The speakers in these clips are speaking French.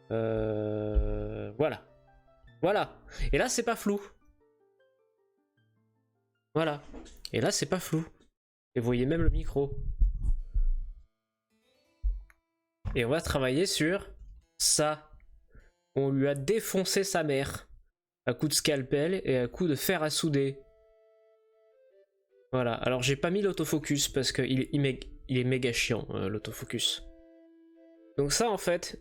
Voilà. Voilà. Et là, c'est pas flou. Voilà. Et là, c'est pas flou. Et vous voyez même le micro. Et on va travailler sur ça. On lui a défoncé sa mère. À coup de scalpel et à coup de fer à souder. Voilà. Alors, j'ai pas mis l'autofocus parce qu'il est méga chiant, l'autofocus. Donc ça, en fait,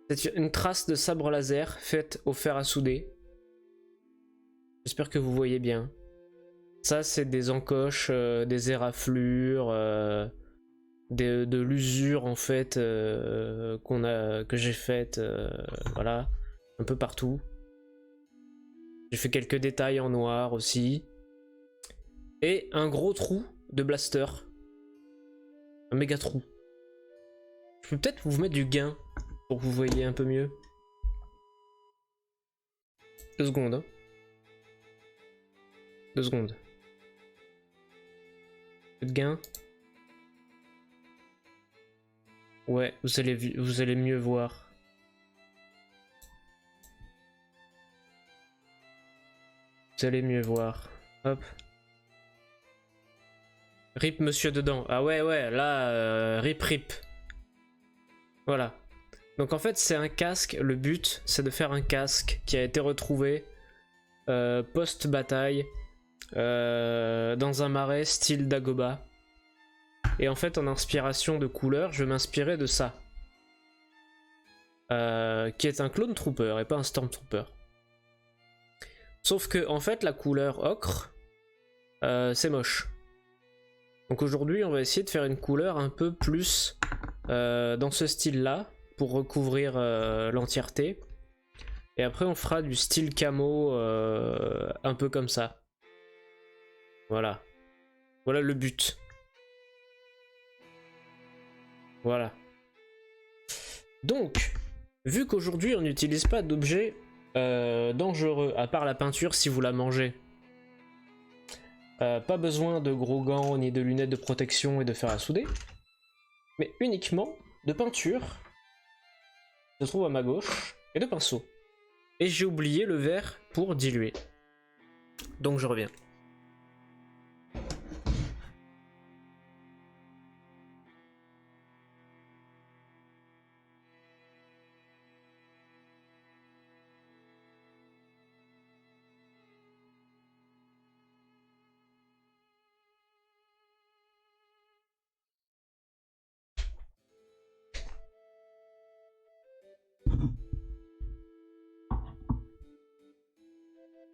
c'est une trace de sabre laser faite au fer à souder. J'espère que vous voyez bien. Ça, c'est des encoches, des éraflures, de l'usure en fait que j'ai faite, voilà, un peu partout. J'ai fait quelques détails en noir aussi. Et un gros trou de blaster. Un méga trou. Je peux peut-être vous mettre du gain pour que vous voyez un peu mieux. 2 secondes. Hein. 2 secondes. Peu de gain. Ouais, vous allez mieux voir. Vous allez mieux voir. Hop. Rip monsieur dedans. Ah ouais, là, rip. Voilà. Donc en fait, c'est un casque. Le but, c'est de faire un casque qui a été retrouvé post-bataille dans un marais style Dagoba. Et en fait, en inspiration de couleur, je vais m'inspirer de ça. Qui est un clone trooper et pas un stormtrooper. Sauf que, en fait, la couleur ocre, c'est moche. Donc aujourd'hui, on va essayer de faire une couleur un peu plus dans ce style-là, pour recouvrir l'entièreté. Et après, on fera du style camo, un peu comme ça. Voilà. Voilà le but. Voilà. Donc, vu qu'aujourd'hui on n'utilise pas d'objets dangereux, à part la peinture si vous la mangez, pas besoin de gros gants ni de lunettes de protection et de fer à souder, mais uniquement de peinture, se trouve à ma gauche, et de pinceau. Et j'ai oublié le verre pour diluer. Donc je reviens.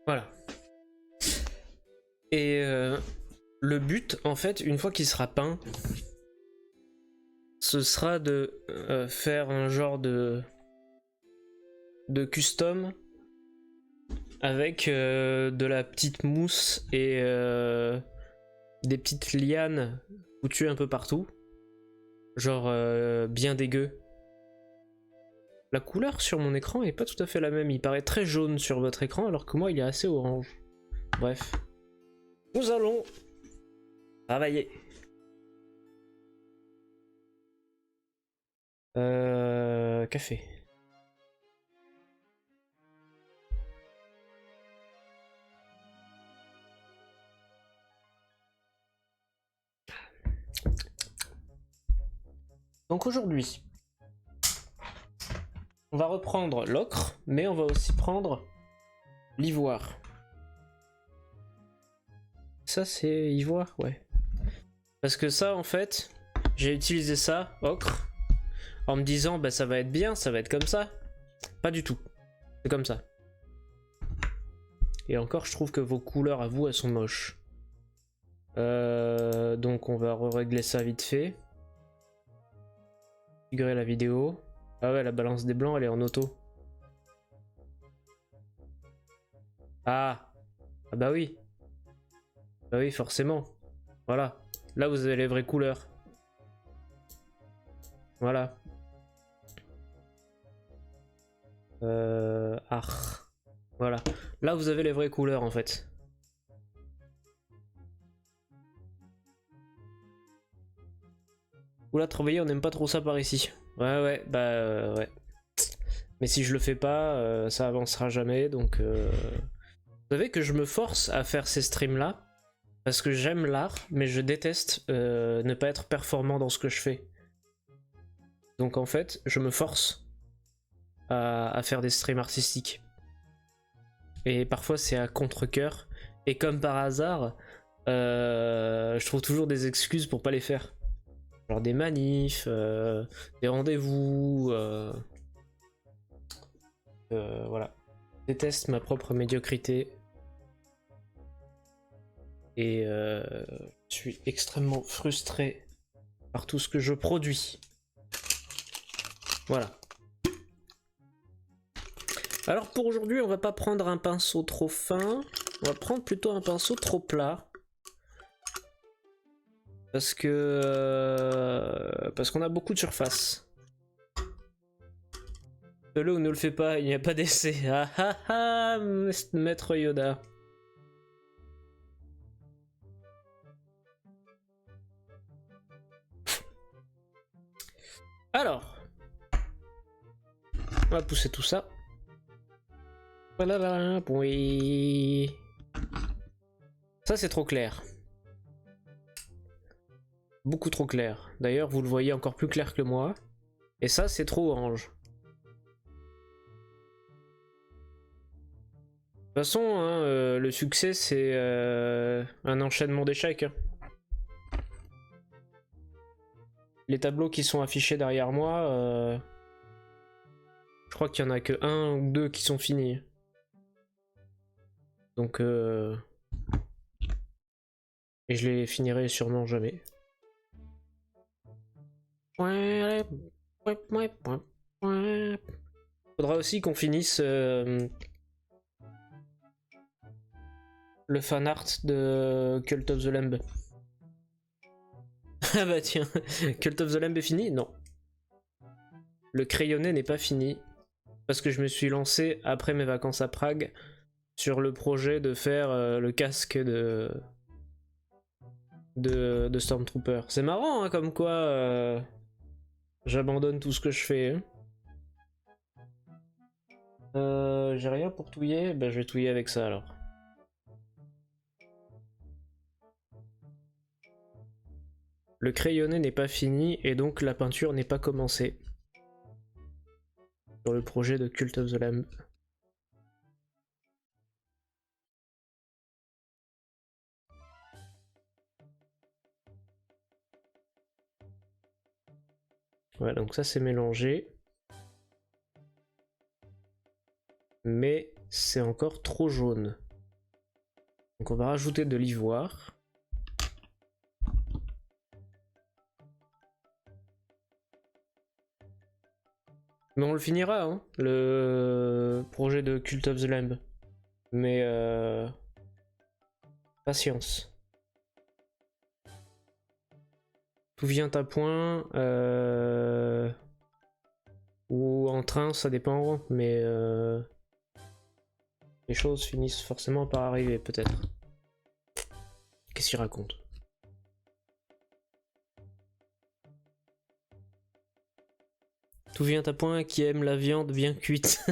Voilà. Et le but, en fait, une fois qu'il sera peint, ce sera de faire un genre de custom avec de la petite mousse et des petites lianes foutues un peu partout. Genre bien dégueu. La couleur sur mon écran est pas tout à fait la même. Il paraît très jaune sur votre écran alors que moi il est assez orange. Bref. Nous allons travailler. Café. Donc aujourd'hui, on va reprendre l'ocre, mais on va aussi prendre l'ivoire. Ça c'est ivoire, ouais. Parce que ça en fait, j'ai utilisé ça, ocre, en me disant bah ça va être bien, ça va être comme ça. Pas du tout. C'est comme ça. Et encore je trouve que vos couleurs à vous elles sont moches. Donc on va régler ça vite fait. Configurer la vidéo. Ah ouais, la balance des blancs elle est en auto. Ah, ah bah oui. Bah oui, forcément. Voilà. Là vous avez les vraies couleurs. Voilà. Ah. Voilà. Là vous avez les vraies couleurs en fait. Oula, travailler, on n'aime pas trop ça par ici. Ouais, bah ouais. Mais si je le fais pas, ça avancera jamais. Donc, vous savez que je me force à faire ces streams-là parce que j'aime l'art, mais je déteste ne pas être performant dans ce que je fais. Donc en fait, je me force à faire des streams artistiques. Et parfois c'est à contre-cœur. Et comme par hasard, je trouve toujours des excuses pour pas les faire. Genre des manifs, des rendez-vous. Voilà. Je déteste ma propre médiocrité. Et je suis extrêmement frustré par tout ce que je produis. Voilà. Alors pour aujourd'hui, on va pas prendre un pinceau trop fin, on va prendre plutôt un pinceau trop plat. Parce qu'on a beaucoup de surface. Fais-le ou ne le fais pas, il n'y a pas d'essai. Ah ah ah, maître Yoda. Alors, on va pousser tout ça. Voilà, oui. Ça c'est trop clair. Beaucoup trop clair. D'ailleurs, vous le voyez encore plus clair que moi. Et ça, c'est trop orange. De toute façon, hein, le succès, c'est un enchaînement d'échecs. Hein. Les tableaux qui sont affichés derrière moi, je crois qu'il y en a que un ou deux qui sont finis. Donc, et je les finirai sûrement jamais. Faudra aussi qu'on finisse le fan art de Cult of the Lamb. Ah bah tiens, Cult of the Lamb est fini? Non. Le crayonné n'est pas fini. Parce que je me suis lancé après mes vacances à Prague sur le projet de faire le casque de Stormtrooper. C'est marrant hein, comme quoi j'abandonne tout ce que je fais. J'ai rien pour touiller, ben je vais touiller avec ça alors. Le crayonné n'est pas fini et donc la peinture n'est pas commencée. Sur le projet de Cult of the Lamb. Voilà, donc ça c'est mélangé. Mais c'est encore trop jaune. Donc on va rajouter de l'ivoire. Mais on le finira, hein, le projet de Cult of the Lamb. Mais patience. Tout vient à point. Ou en train, ça dépend. Mais les choses finissent forcément par arriver, peut-être. Qu'est-ce qu'il raconte? Tout vient à point qui aime la viande bien cuite.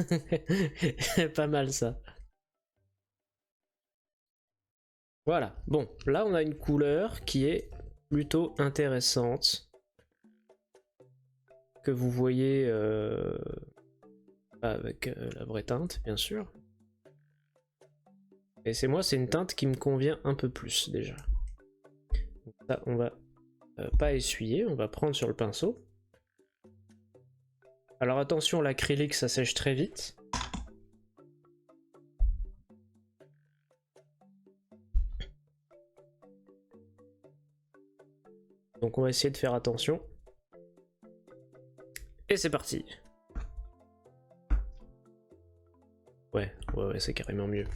Pas mal ça. Voilà, bon, là on a une couleur qui est plutôt intéressante. Que vous voyez avec la vraie teinte, bien sûr. Et c'est une teinte qui me convient un peu plus déjà. Donc ça, on va pas essuyer, on va prendre sur le pinceau. Alors attention, l'acrylique ça sèche très vite. Donc on va essayer de faire attention. Et c'est parti. Ouais, c'est carrément mieux.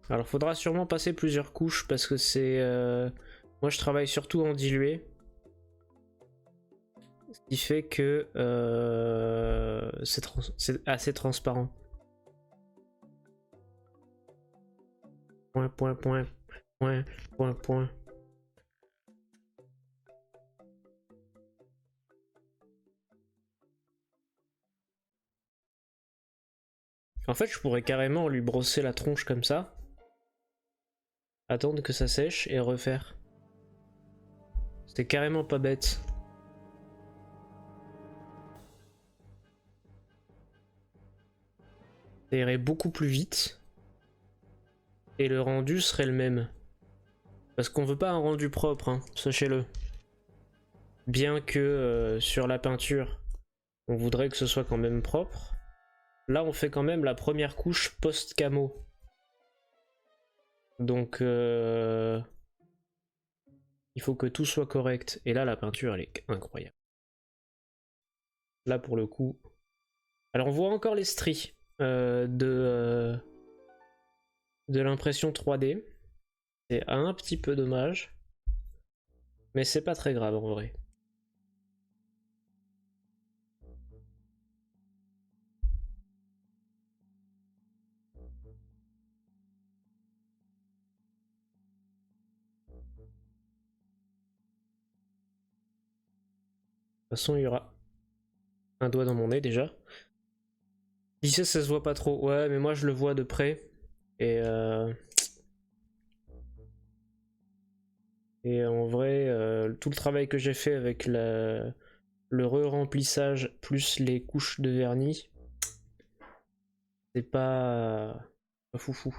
Alors faudra sûrement passer plusieurs couches parce que c'est... Moi je travaille surtout en dilué. Ce qui fait que c'est assez transparent. Point. En fait, je pourrais carrément lui brosser la tronche comme ça. Attendre que ça sèche et refaire. C'était carrément pas bête. Ça irait beaucoup plus vite. Et le rendu serait le même. Parce qu'on veut pas un rendu propre, hein, sachez-le. Bien que sur la peinture, on voudrait que ce soit quand même propre. Là, on fait quand même la première couche post-camo. Donc, il faut que tout soit correct. Et là, la peinture, elle est incroyable. Là, pour le coup... Alors, on voit encore les stries de l'impression 3D. C'est un petit peu dommage. Mais c'est pas très grave, en vrai. De toute façon, il y aura un doigt dans mon nez, déjà. D'ici, ça se voit pas trop. Ouais, mais moi, je le vois de près. Et... Et en vrai, tout le travail que j'ai fait avec le re-remplissage plus les couches de vernis, c'est pas foufou.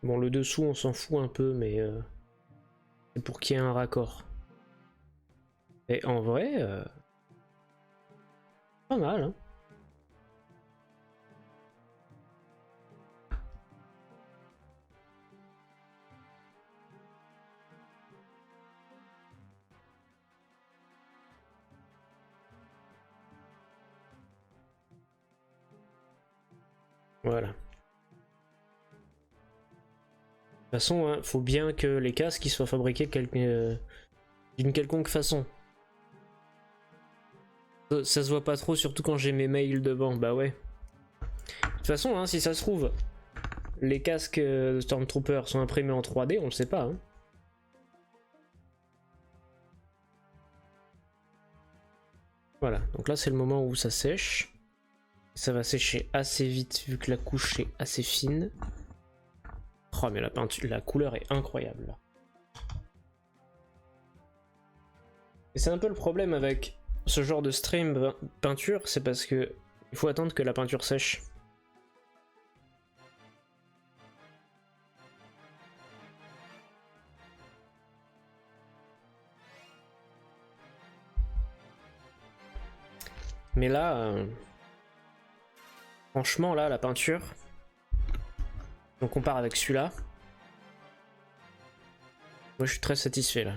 Bon, le dessous, on s'en fout un peu, mais c'est pour qu'il y ait un raccord. Et en vrai, pas mal, hein. Voilà. De toute façon, hein, faut bien que les casques ils soient fabriqués d'une quelconque façon. Ça se voit pas trop, surtout quand j'ai mes mails devant, bah ouais. De toute façon, hein, si ça se trouve, les casques de Stormtrooper sont imprimés en 3D, on le sait pas, hein. Voilà, donc là c'est le moment où ça sèche. Ça va sécher assez vite vu que la couche est assez fine. Oh mais la peinture, la couleur est incroyable là. Et c'est un peu le problème avec ce genre de stream peinture, c'est parce que il faut attendre que la peinture sèche. Mais là, franchement là, la peinture, on compare avec celui-là. Moi je suis très satisfait là.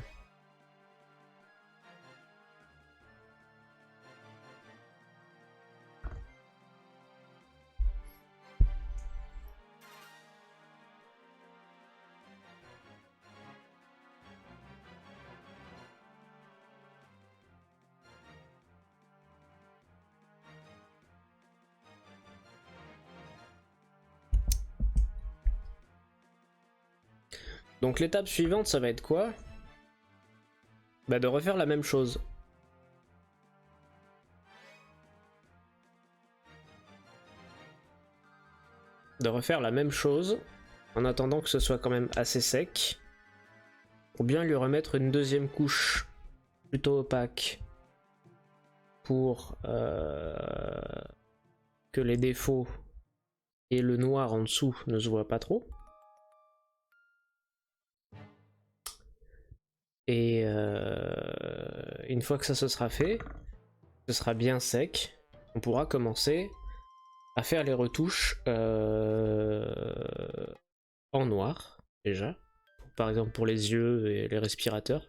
Donc l'étape suivante, ça va être quoi? Bah de refaire la même chose. De refaire la même chose, en attendant que ce soit quand même assez sec, pour bien lui remettre une deuxième couche plutôt opaque, pour que les défauts et le noir en dessous ne se voient pas trop. Et une fois que ça se sera fait, ce sera bien sec, on pourra commencer à faire les retouches en noir déjà, par exemple pour les yeux et les respirateurs,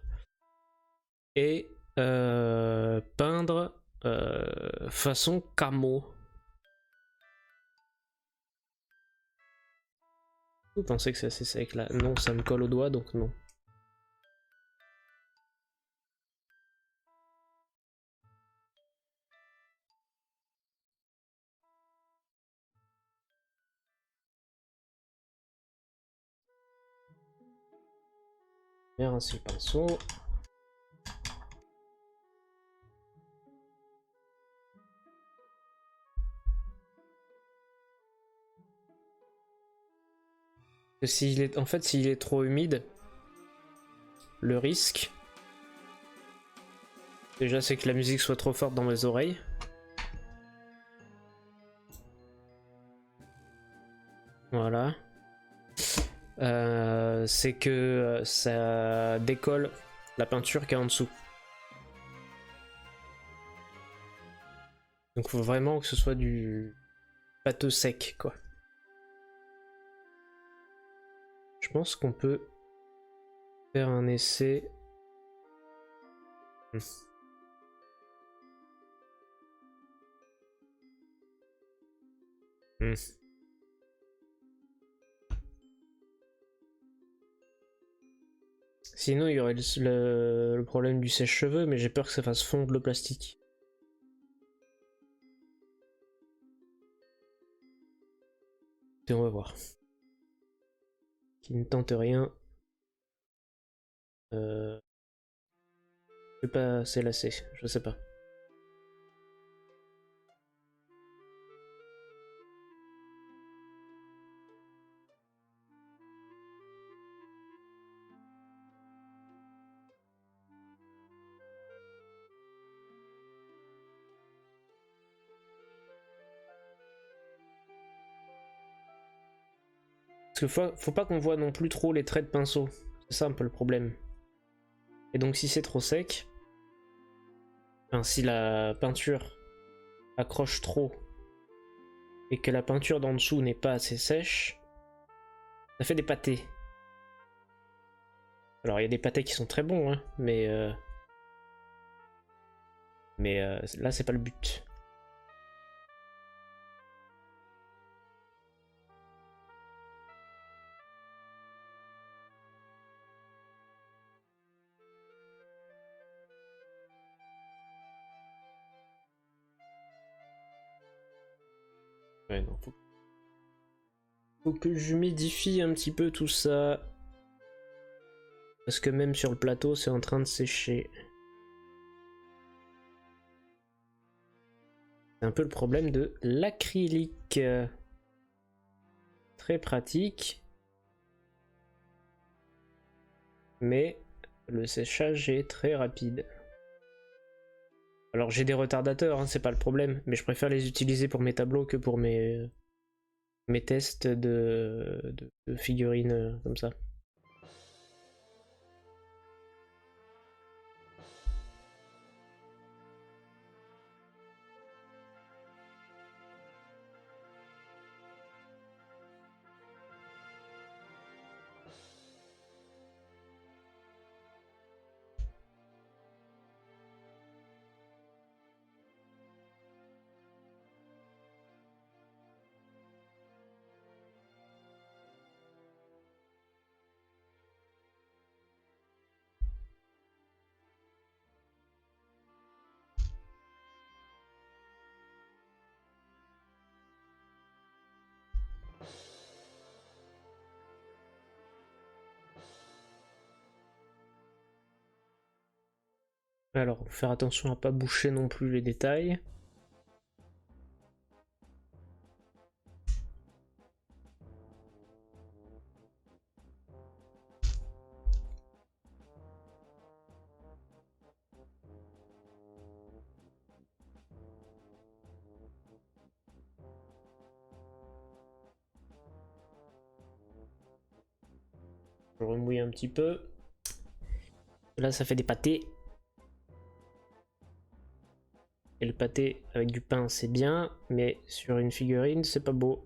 et peindre façon camo. Vous pensez que c'est assez sec là? Non, ça me colle au doigt donc non. Bien rincer le pinceau. S'il est, en fait, s'il est trop humide, le risque, déjà, c'est que la musique soit trop forte dans mes oreilles. Voilà. C'est que ça décolle la peinture qui est en dessous. Donc, faut vraiment que ce soit du pâteux sec, quoi. Je pense qu'on peut faire un essai. Hmm. Sinon, il y aurait le problème du sèche-cheveux, mais j'ai peur que ça fasse fondre le plastique. Et on va voir. Qui ne tente rien. Je sais pas, c'est lassé, je sais pas. Parce que faut pas qu'on voit non plus trop les traits de pinceau. C'est ça un peu le problème. Et donc si c'est trop sec, enfin si la peinture accroche trop et que la peinture d'en dessous n'est pas assez sèche, ça fait des pâtés. Alors il y a des pâtés qui sont très bons, hein, mais là c'est pas le but. Ouais, non, faut que j'humidifie un petit peu tout ça. Parce que même sur le plateau, c'est en train de sécher. C'est un peu le problème de l'acrylique. Très pratique. Mais le séchage est très rapide. Alors j'ai des retardateurs, hein, c'est pas le problème. Mais je préfère les utiliser pour mes tableaux que pour mes tests de figurines comme ça. Alors, faire attention à pas boucher non plus les détails. Je remouille un petit peu. Là, ça fait des pâtés. Et le pâté avec du pain, c'est bien, mais sur une figurine, c'est pas beau.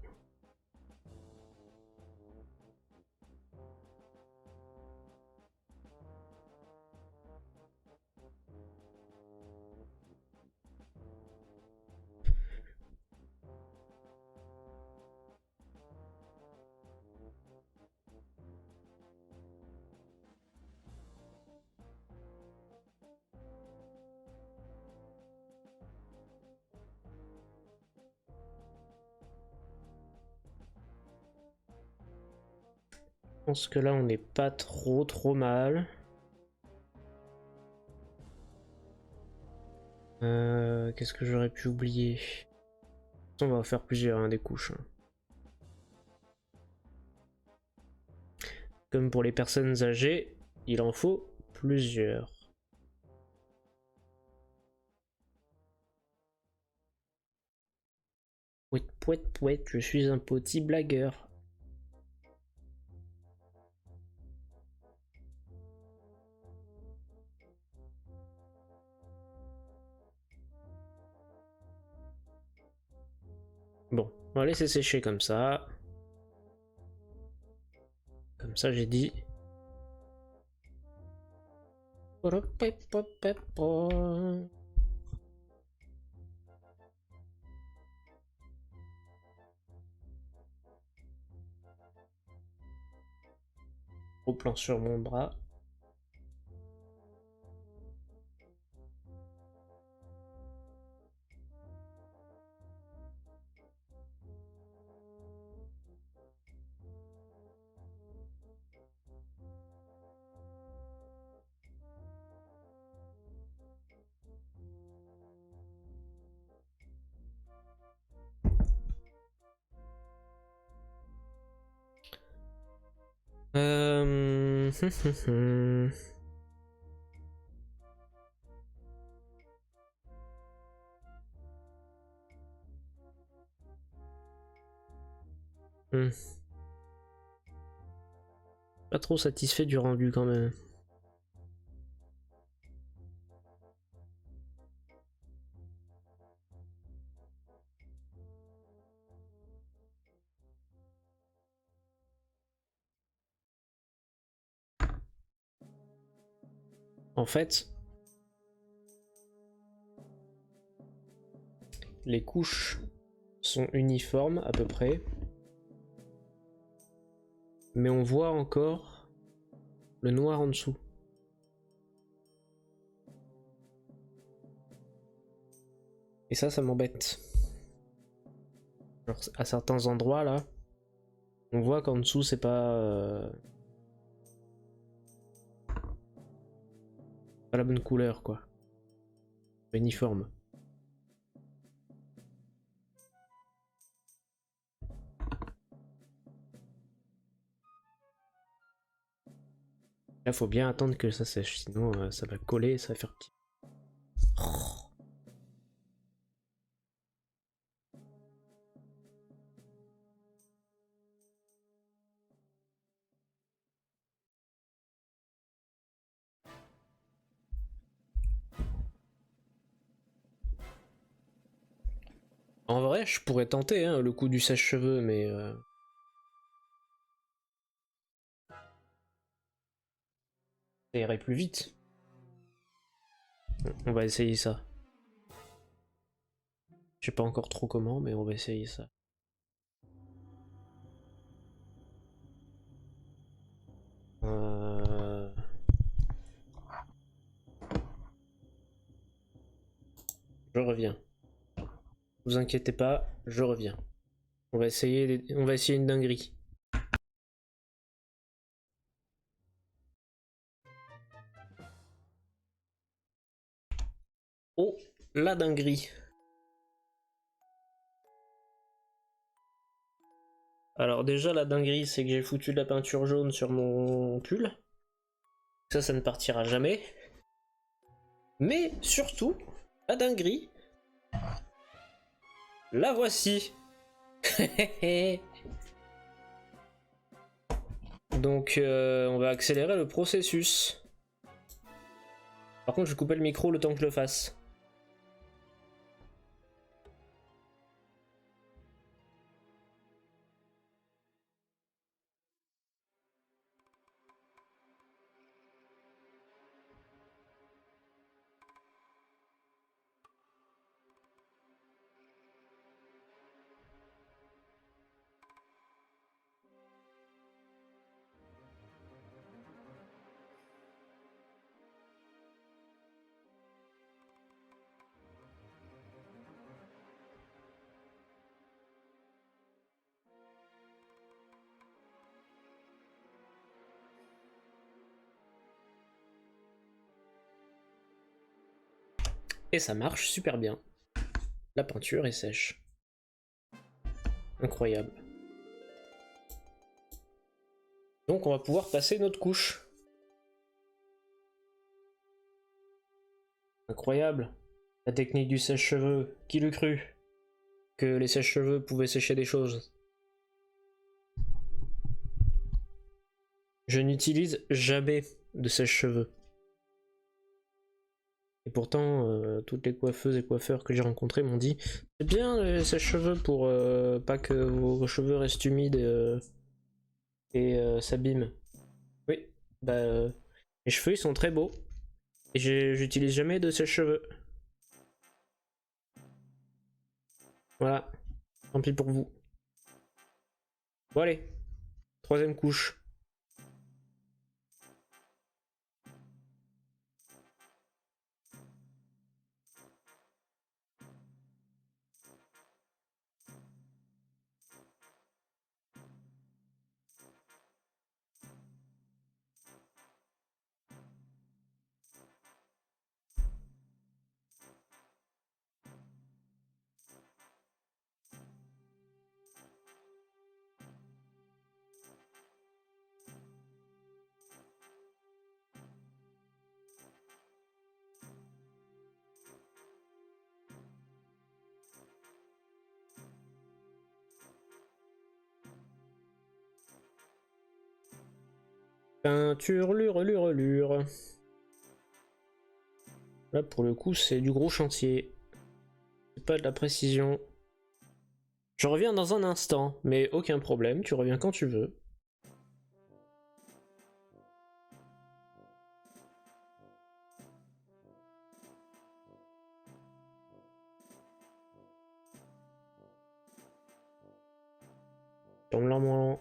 Je pense que là, on n'est pas trop mal. Qu'est-ce que j'aurais pu oublier? On va en faire plusieurs, hein, des couches. Comme pour les personnes âgées, il en faut plusieurs. Pouet, pouet, pouet, je suis un petit blagueur. Bon, on va laisser sécher comme ça. Comme ça, j'ai dit. Au plan sur mon bras. Pas trop satisfait du rendu quand même. En fait, les couches sont uniformes à peu près. Mais on voit encore le noir en dessous. Et ça m'embête. À certains endroits là, on voit qu'en dessous c'est pas la bonne couleur quoi. Uniforme. Là faut bien attendre que ça sèche, sinon ça va coller et ça va faire petit. En vrai, je pourrais tenter hein, le coup du sèche-cheveux, mais ça irait plus vite. On va essayer ça. Je sais pas encore trop comment, mais on va essayer ça. Je reviens. Vous inquiétez pas, je reviens. On va essayer une dinguerie. Oh, la dinguerie. Alors déjà la dinguerie c'est que j'ai foutu de la peinture jaune sur mon pull. Ça ne partira jamais. Mais surtout, la dinguerie, la voici. Donc on va accélérer le processus. Par contre je vais couper le micro le temps que je le fasse. Et ça marche super bien. La peinture est sèche. Incroyable. Donc on va pouvoir passer notre couche. Incroyable. La technique du sèche-cheveux. Qui l'eût cru que les sèche-cheveux pouvaient sécher des choses? Je n'utilise jamais de sèche-cheveux. Et pourtant, toutes les coiffeuses et coiffeurs que j'ai rencontrés m'ont dit c'est bien les sèche-cheveux pour pas que vos cheveux restent humides et s'abîment. Oui, bah mes cheveux ils sont très beaux et j'utilise jamais de sèche-cheveux. Voilà, tant pis pour vous. Bon allez, troisième couche. Peinture, lure. Là pour le coup c'est du gros chantier. C'est pas de la précision. Je reviens dans un instant, mais aucun problème, tu reviens quand tu veux.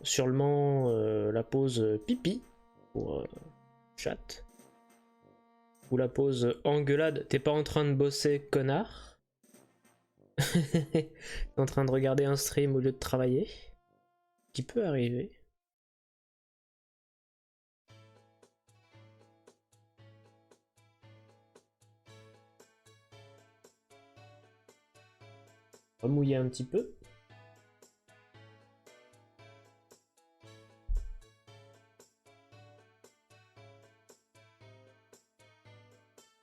Sûrement la pause pipi pour chat. Ou la pause engueulade. T'es pas en train de bosser, connard? T'es en train de regarder un stream au lieu de travailler? Qui peut arriver. On va mouiller un petit peu.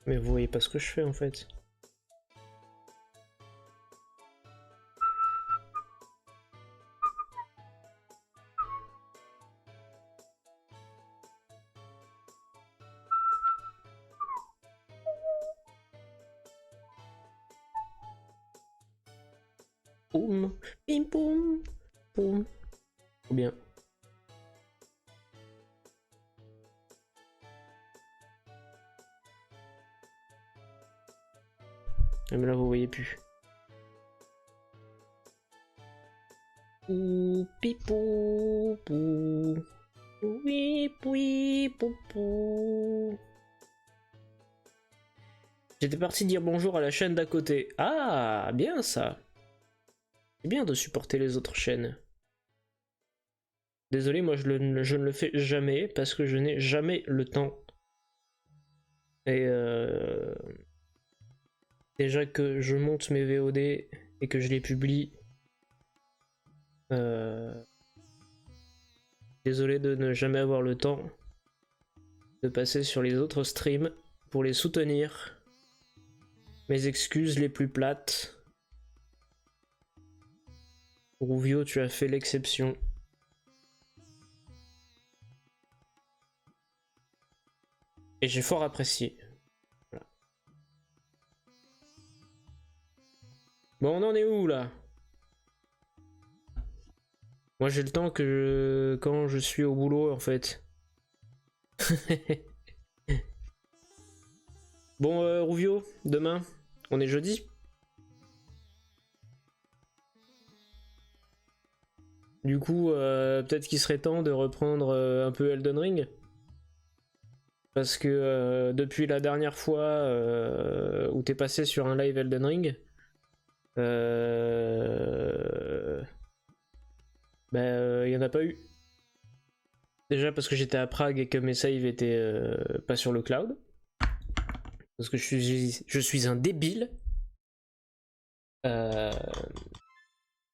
Mais vous voyez pas ce que je fais en fait. Boum, bim boum, boum. Trop bien. Mais là vous voyez plus. Pou, pipou, pou. Oui, oui, pou, pou. J'étais parti dire bonjour à la chaîne d'à côté. Ah, bien ça. C'est bien de supporter les autres chaînes. Désolé, moi je ne le fais jamais parce que je n'ai jamais le temps. Et déjà que je monte mes VOD et que je les publie, désolé de ne jamais avoir le temps de passer sur les autres streams pour les soutenir. Mes excuses les plus plates. Rouvio, tu as fait l'exception. Et j'ai fort apprécié. Voilà. Bon, on en est où là? Moi j'ai le temps que quand je suis au boulot en fait. Bon, Rouvio, demain, on est jeudi. Du coup, peut-être qu'il serait temps de reprendre un peu Elden Ring. Parce que depuis la dernière fois où t'es passé sur un live Elden Ring, il y en a pas eu. Déjà parce que j'étais à Prague et que mes saves étaient pas sur le cloud. Parce que je suis un débile.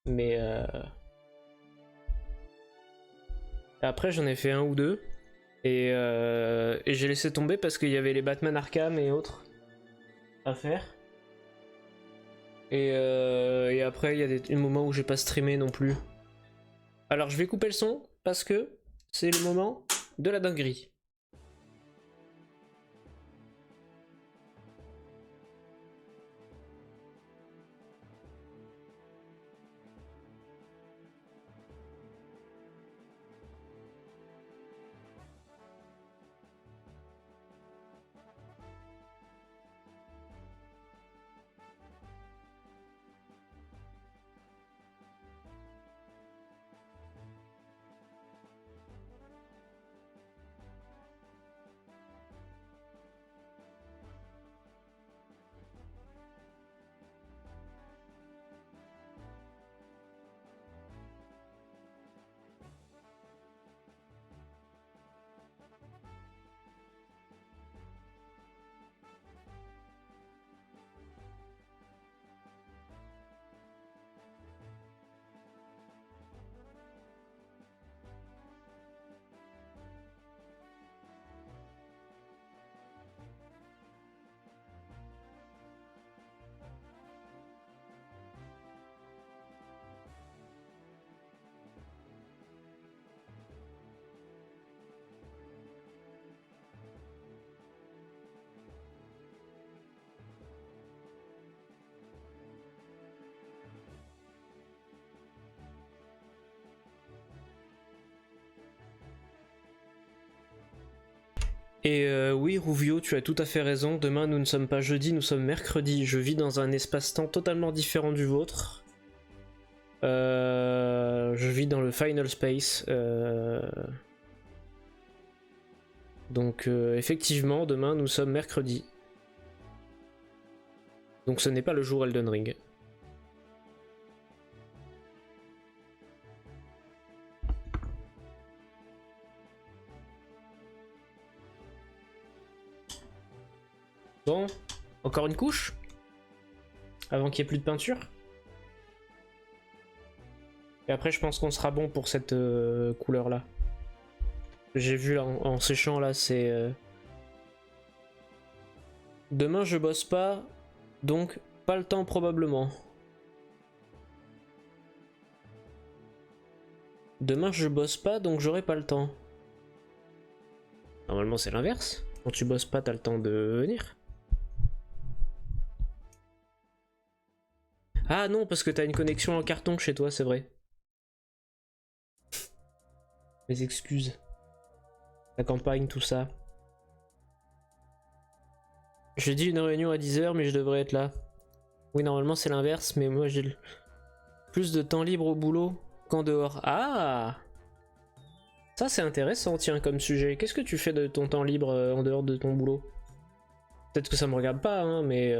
Mais après j'en ai fait un ou deux. Et j'ai laissé tomber parce qu'il y avait les Batman Arkham et autres à faire. Et après il y a des moments où j'ai pas streamé non plus. Alors je vais couper le son parce que c'est le moment de la dinguerie. Et oui, Rouvio, tu as tout à fait raison. Demain, nous ne sommes pas jeudi, nous sommes mercredi. Je vis dans un espace-temps totalement différent du vôtre. Je vis dans le Final Space. Donc, effectivement, demain, nous sommes mercredi. Donc, ce n'est pas le jour Elden Ring. Bon, encore une couche avant qu'il n'y ait plus de peinture. Et après, je pense qu'on sera bon pour cette couleur là. J'ai vu là, en séchant là, c'est. Demain, je bosse pas, donc pas le temps probablement. Demain, je bosse pas, donc j'aurai pas le temps. Normalement, c'est l'inverse. Quand tu bosses pas, t'as le temps de venir. Ah non, parce que t'as une connexion en carton chez toi, c'est vrai. Mes excuses. La campagne, tout ça. J'ai dit une réunion à 10h, mais je devrais être là. Oui, normalement c'est l'inverse, mais moi j'ai plus de temps libre au boulot qu'en dehors. Ah! Ça c'est intéressant, tiens, comme sujet. Qu'est-ce que tu fais de ton temps libre en dehors de ton boulot? Peut-être que ça me regarde pas, hein, mais...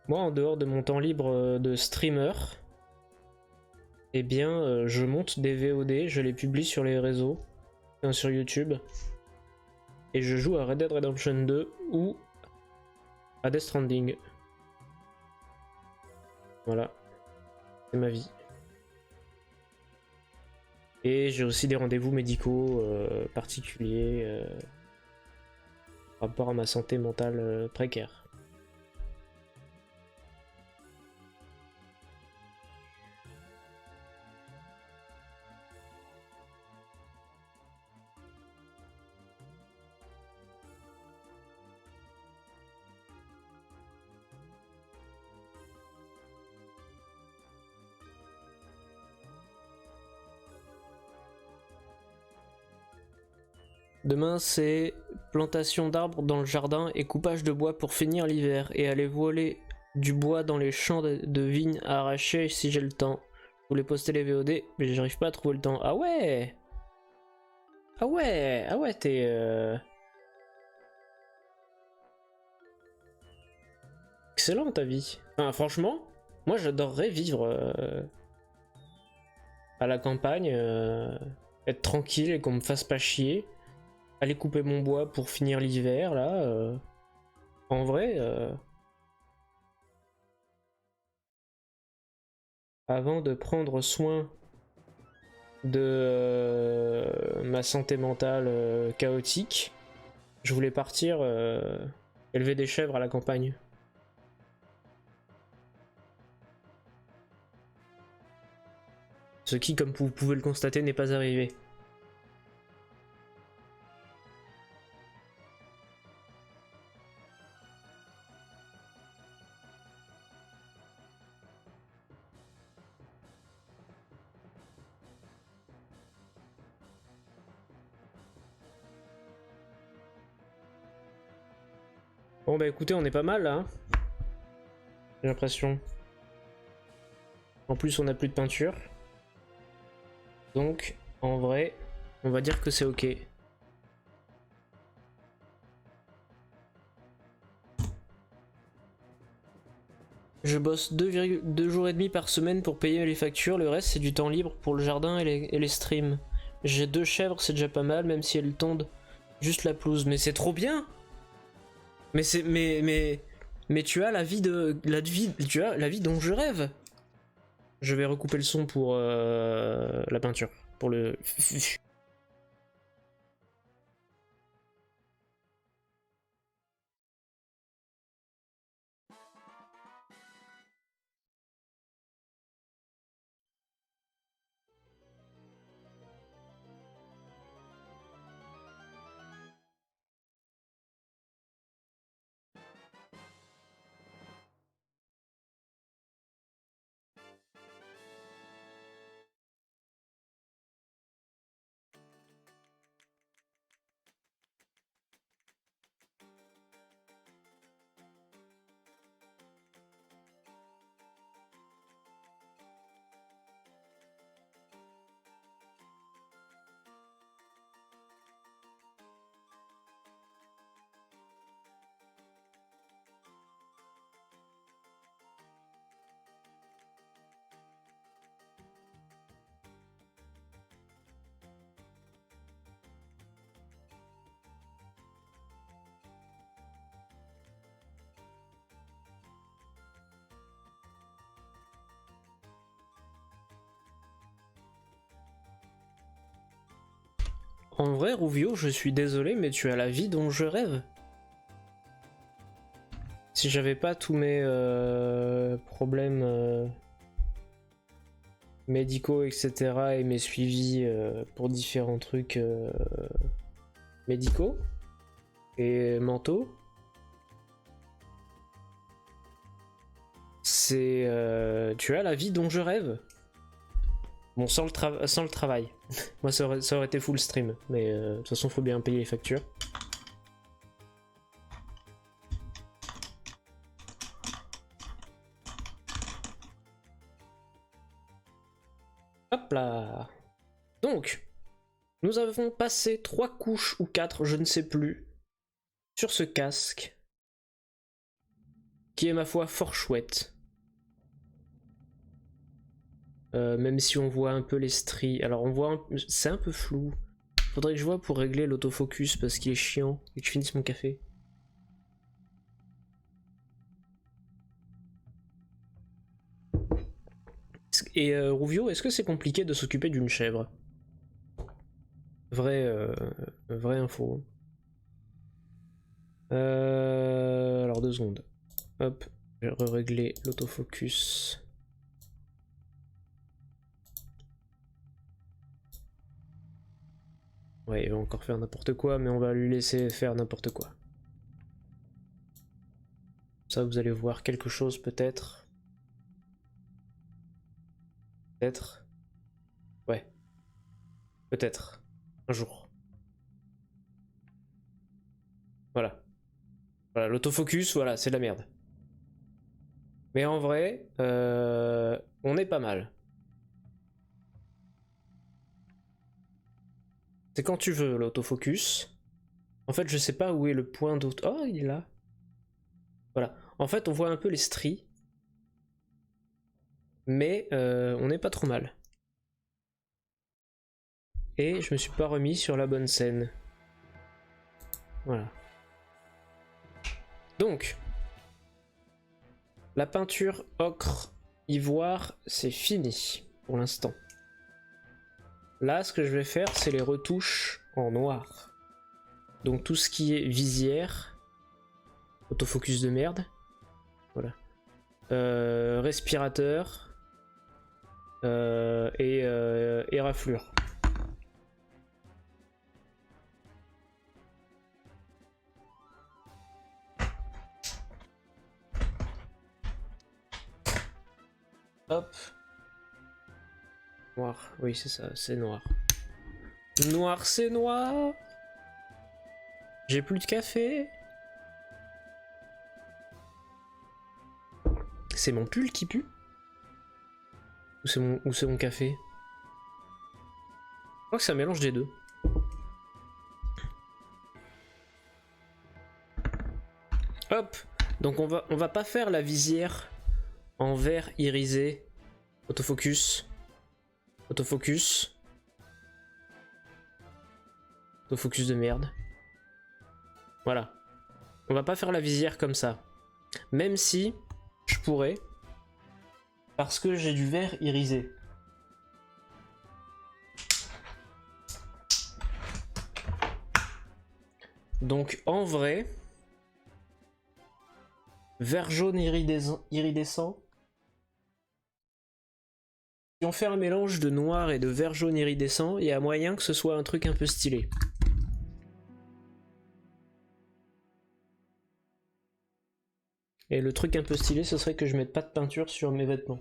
Moi, en dehors de mon temps libre de streamer, eh bien, je monte des VOD, je les publie sur les réseaux, sur YouTube, et je joue à Red Dead Redemption 2 ou à Death Stranding. Voilà, c'est ma vie. Et j'ai aussi des rendez-vous médicaux particuliers par rapport à ma santé mentale précaire. Demain, c'est plantation d'arbres dans le jardin et coupage de bois pour finir l'hiver et aller voler du bois dans les champs de vignes à arracher si j'ai le temps. Je voulais poster les VOD, mais j'arrive pas à trouver le temps. Ah ouais! Ah ouais! Ah ouais, t'es... Excellent ta vie. Enfin, franchement, moi j'adorerais vivre à la campagne être tranquille et qu'on me fasse pas chier. Aller couper mon bois pour finir l'hiver, là. En vrai, avant de prendre soin de ma santé mentale chaotique, je voulais partir élever des chèvres à la campagne. Ce qui, comme vous pouvez le constater, n'est pas arrivé. Bon bah écoutez, on est pas mal là, hein, j'ai l'impression. En plus on a plus de peinture. Donc en vrai, on va dire que c'est ok. Je bosse 2 jours et demi par semaine pour payer les factures, le reste c'est du temps libre pour le jardin et les streams. J'ai 2 chèvres, c'est déjà pas mal, même si elles tondent juste la pelouse. Mais c'est trop bien! Mais c'est. Mais tu as la vie de. Tu as la vie dont je rêve! Je vais recouper le son pour la peinture. Pour le. En vrai, Rouvio, je suis désolé, mais tu as la vie dont je rêve. Si j'avais pas tous mes problèmes médicaux, etc., et mes suivis pour différents trucs médicaux et mentaux, c'est tu as la vie dont je rêve. Bon, sans le travail. Moi, ça aurait été full stream, mais de toute façon, faut bien payer les factures. Hop là. Donc, nous avons passé 3 couches ou 4, je ne sais plus, sur ce casque, qui est ma foi fort chouette. Même si on voit un peu les stries. Alors on voit, c'est un peu flou. Faudrait que je vois pour régler l'autofocus parce qu'il est chiant et que je finisse mon café. Et Rouvio, est-ce que c'est compliqué de s'occuper d'une chèvre? Vraie info. Alors 2 secondes. Hop, je vais régler l'autofocus. Ouais, il va encore faire n'importe quoi, mais on va lui laisser faire n'importe quoi. Ça, vous allez voir quelque chose peut-être. Peut-être. Ouais. Peut-être. Un jour. Voilà. Voilà, l'autofocus, voilà, c'est de la merde. Mais en vrai, on est pas mal. C'est quand tu veux l'autofocus. En fait, je sais pas où est le point d'auto... Oh, il est là. Voilà. En fait, on voit un peu les stries. Mais on n'est pas trop mal. Et je me suis pas remis sur la bonne scène. Voilà. Donc, la peinture ocre ivoire, c'est fini pour l'instant. Là, ce que je vais faire, c'est les retouches en noir. Donc tout ce qui est visière, autofocus de merde, voilà, respirateur et éraflure. Hop. Noir, oui c'est ça, c'est noir. Noir c'est noir. J'ai plus de café. C'est mon pull qui pue? Ou c'est mon café? Je crois que c'est un mélange des deux. Hop. Donc on va pas faire la visière en vert irisé. Autofocus. Autofocus. Autofocus de merde. Voilà. On va pas faire la visière comme ça. Même si je pourrais. Parce que j'ai du vert irisé. Donc en vrai, vert jaune iridescent. Si on fait un mélange de noir et de vert jaune iridescent, il y a moyen que ce soit un truc un peu stylé. Et le truc un peu stylé, ce serait que je mette pas de peinture sur mes vêtements.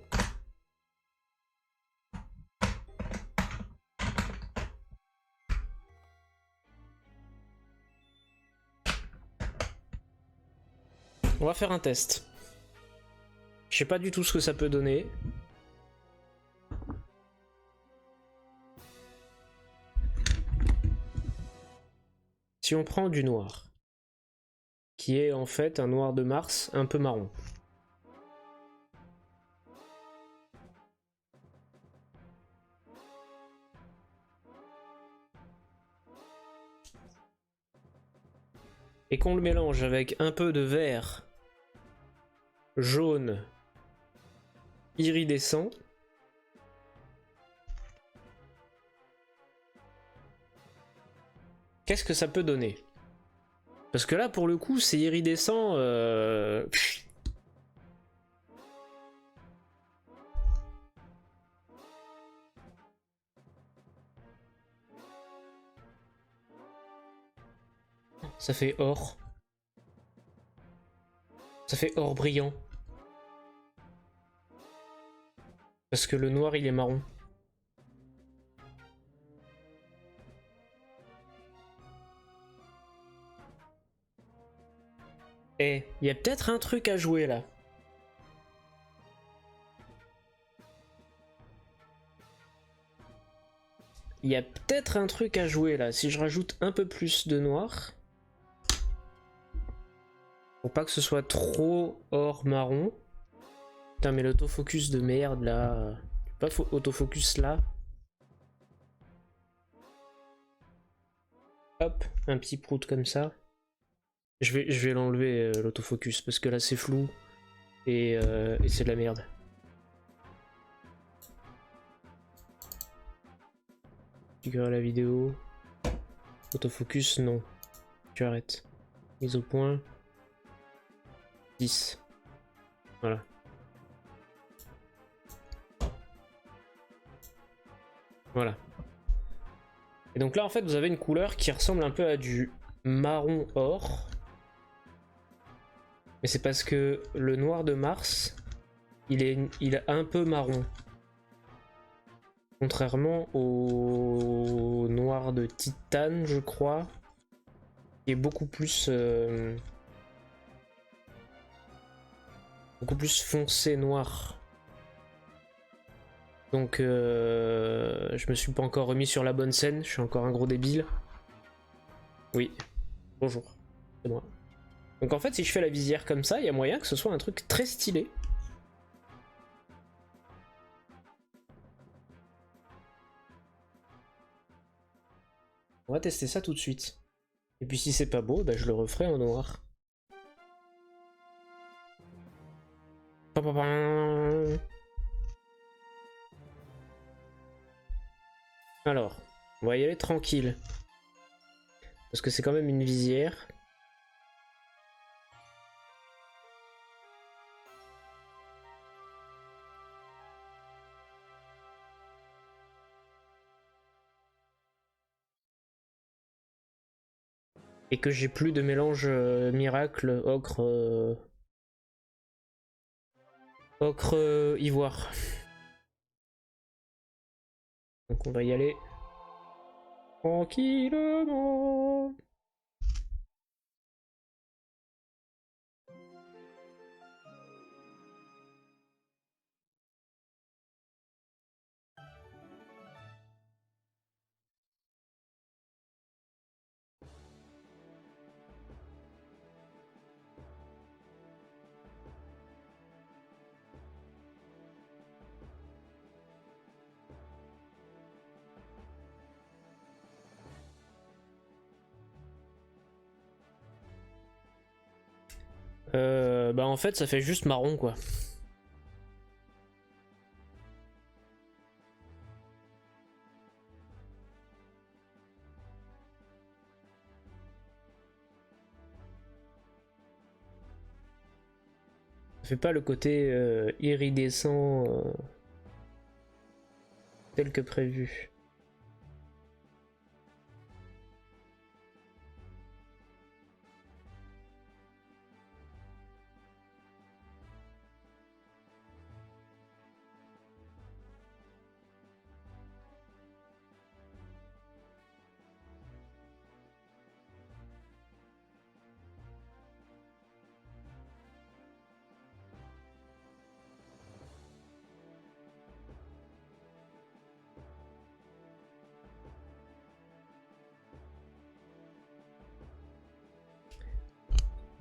On va faire un test. Je sais pas du tout ce que ça peut donner. Si on prend du noir, qui est en fait un noir de Mars un peu marron. Et qu'on le mélange avec un peu de vert jaune iridescent, qu'est-ce que ça peut donner? Parce que là, pour le coup, c'est iridescent. Ça fait or. Ça fait or brillant. Parce que le noir, il est marron. Eh, il y a peut-être un truc à jouer là. Il y a peut-être un truc à jouer là. Si je rajoute un peu plus de noir. Pour pas que ce soit trop or marron. Putain, mais l'autofocus de merde là. Pas autofocus là. Hop, un petit prout comme ça. Je vais l'enlever l'autofocus parce que là c'est flou et c'est de la merde. Figure la vidéo. Autofocus, non. Tu arrêtes. Mise au point. 10. Voilà. Voilà. Et donc là en fait vous avez une couleur qui ressemble un peu à du marron or. Mais c'est parce que le noir de Mars, il est un peu marron. Contrairement au noir de Titane, je crois, qui est beaucoup plus foncé noir. Donc je me suis pas encore remis sur la bonne scène, je suis encore un gros débile. Oui, bonjour, c'est moi. Donc en fait si je fais la visière comme ça, il y a moyen que ce soit un truc très stylé. On va tester ça tout de suite. Et puis si c'est pas beau, bah, je le referai en noir. Alors, on va y aller tranquille. Parce que c'est quand même une visière. Et que j'ai plus de mélange miracle ocre ocre ivoire. Donc on va y aller tranquillement. Bah en fait ça fait juste marron quoi. Ça fait pas le côté iridescent tel que prévu.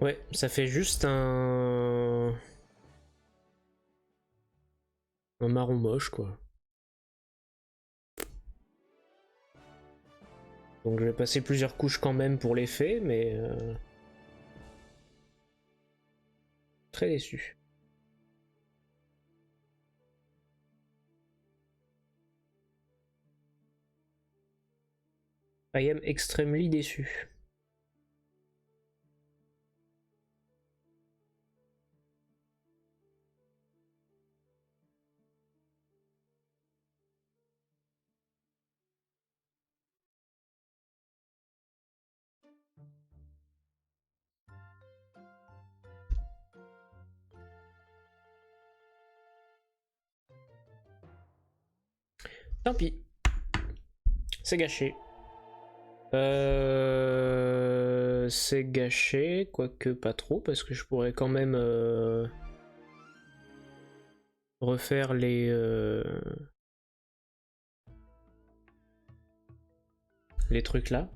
Ouais, ça fait juste un marron moche quoi. Donc je vais passer plusieurs couches quand même pour l'effet, mais très déçu. I am extremely déçu. Tant pis, c'est gâché. C'est gâché, quoique pas trop, parce que je pourrais quand même refaire les trucs là.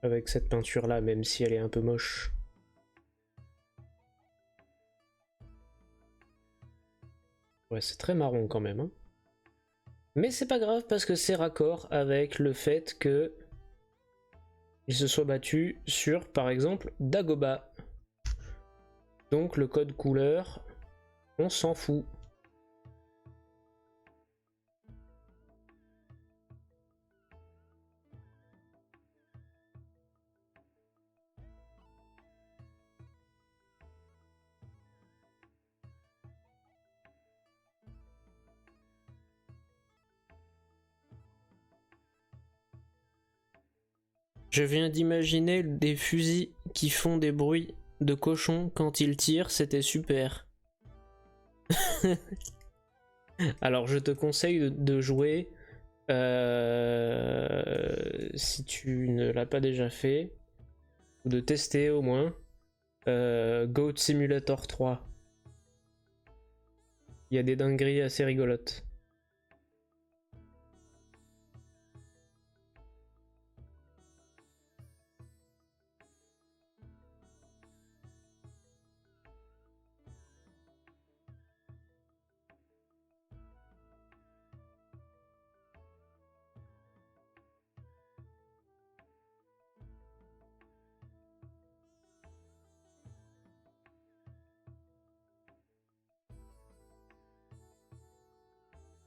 Avec cette peinture là, même si elle est un peu moche. Ouais, c'est très marron quand même. Hein. Mais c'est pas grave parce que c'est raccord avec le fait que il se soit battu sur, par exemple, Dagoba. Donc le code couleur, on s'en fout. Je viens d'imaginer des fusils qui font des bruits de cochon quand ils tirent, c'était super. Alors je te conseille de jouer, si tu ne l'as pas déjà fait, ou de tester au moins, Goat Simulator 3. Il y a des dingueries assez rigolotes.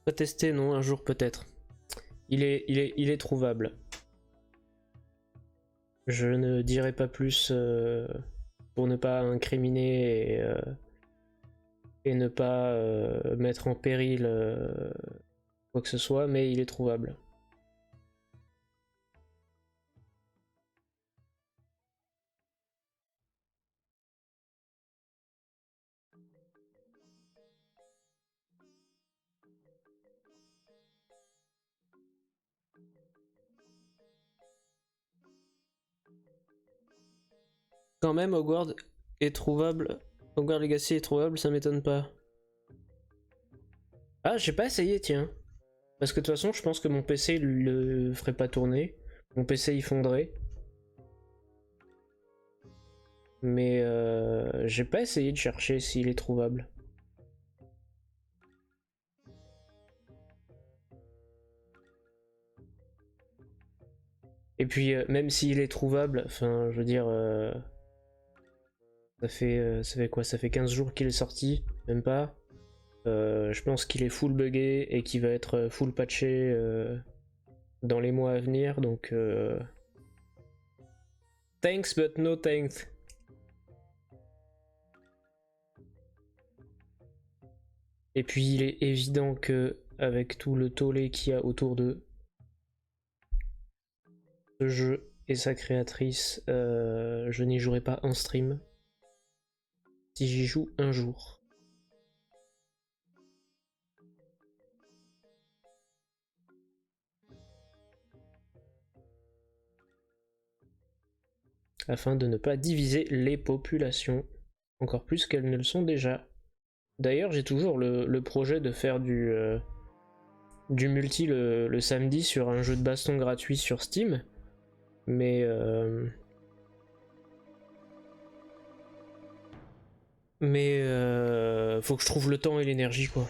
Pas testé, non, un jour peut-être. Il est trouvable. Je ne dirai pas plus pour ne pas incriminer et ne pas mettre en péril quoi que ce soit, mais il est trouvable. Quand même, Hogwarts est trouvable. Hogwarts Legacy est trouvable, ça m'étonne pas. Ah, j'ai pas essayé, tiens. Parce que de toute façon, je pense que mon PC le ferait pas tourner. Mon PC il fondrait. Mais j'ai pas essayé de chercher s'il est trouvable. Et puis, même s'il est trouvable, enfin, je veux dire, ça fait quoi? Ça fait 15 jours qu'il est sorti, même pas. Je pense qu'il est full buggé et qu'il va être full patché dans les mois à venir, donc thanks but no thanks. Et puis il est évident que avec tout le tollé qu'il y a autour de ce jeu et sa créatrice, je n'y jouerai pas en stream. Si j'y joue un jour. Afin de ne pas diviser les populations, encore plus qu'elles ne le sont déjà. D'ailleurs, j'ai toujours le projet de faire du multi le samedi sur un jeu de baston gratuit sur Steam, mais faut que je trouve le temps et l'énergie, quoi.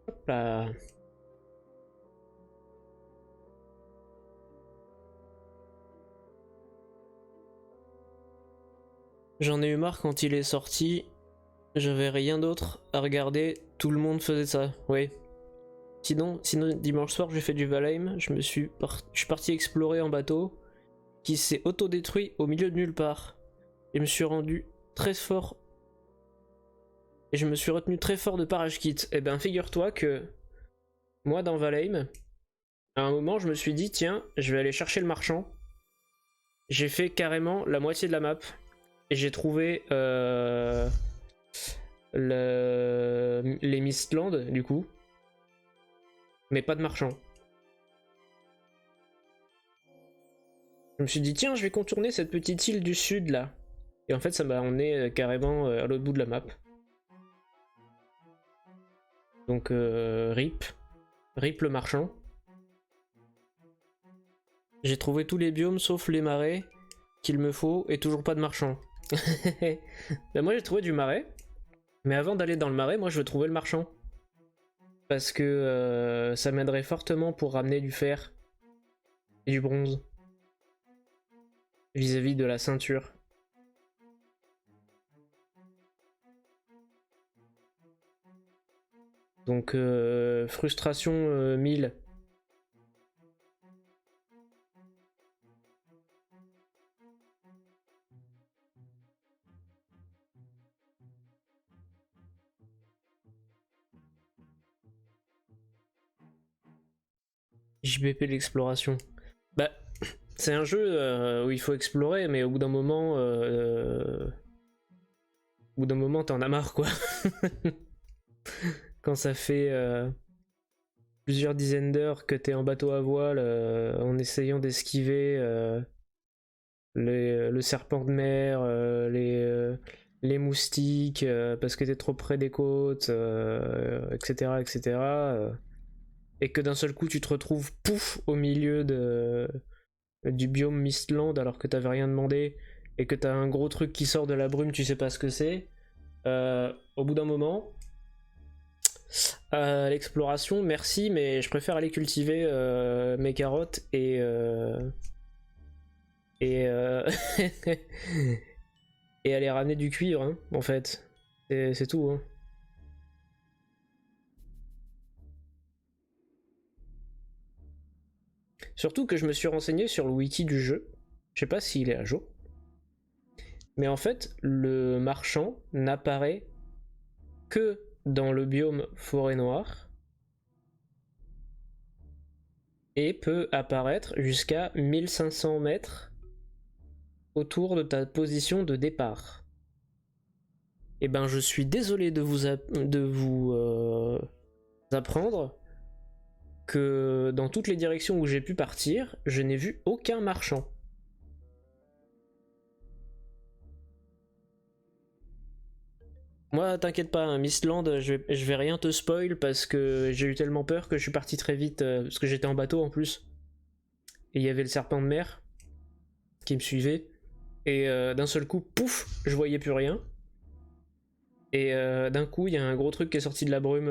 Hop là. J'en ai eu marre quand il est sorti. J'avais rien d'autre à regarder. Tout le monde faisait ça, oui. Sinon dimanche soir, j'ai fait du Valheim. Je suis parti explorer en bateau qui s'est autodétruit au milieu de nulle part. Et je me suis rendu très fort. Et je me suis retenu très fort de Parage Kit. Et ben, figure-toi que moi, dans Valheim, à un moment, je me suis dit, tiens, je vais aller chercher le marchand. J'ai fait carrément la moitié de la map. Et j'ai trouvé les Mistlands, du coup. Mais pas de marchand. Je me suis dit, tiens, je vais contourner cette petite île du sud, là. Et en fait, ça m'a emmené carrément à l'autre bout de la map. Donc, RIP. RIP le marchand. J'ai trouvé tous les biomes sauf les marais qu'il me faut et toujours pas de marchand. Ben moi j'ai trouvé du marais. Mais avant d'aller dans le marais, moi je veux trouver le marchand. Parce que ça m'aiderait fortement pour ramener du fer et du bronze. Vis-à-vis de la ceinture. Donc frustration 1000. JBP l'exploration. Bah, c'est un jeu où il faut explorer, mais au bout d'un moment, t'en as marre, quoi. Quand ça fait plusieurs dizaines d'heures que t'es en bateau à voile en essayant d'esquiver le serpent de mer, les moustiques, parce que t'es trop près des côtes, etc., etc. et que d'un seul coup tu te retrouves pouf au milieu du biome Mistland alors que t'avais rien demandé et que t'as un gros truc qui sort de la brume, tu sais pas ce que c'est. Au bout d'un moment, l'exploration, merci, mais je préfère aller cultiver mes carottes et, et aller ramener du cuivre, hein, en fait. C'est tout. Hein. Surtout que je me suis renseigné sur le wiki du jeu. Je sais pas s'il est à jour. Mais en fait, le marchand n'apparaît que dans le biome forêt noire et peut apparaître jusqu'à 1500 mètres autour de ta position de départ. Et ben je suis désolé de vous apprendre que dans toutes les directions où j'ai pu partir, je n'ai vu aucun marchand. Moi, t'inquiète pas, hein, Mistland, je vais rien te spoil parce que j'ai eu tellement peur que je suis parti très vite, parce que j'étais en bateau en plus. Et il y avait le serpent de mer qui me suivait. Et d'un seul coup, pouf, je voyais plus rien. Et d'un coup, il y a un gros truc qui est sorti de la brume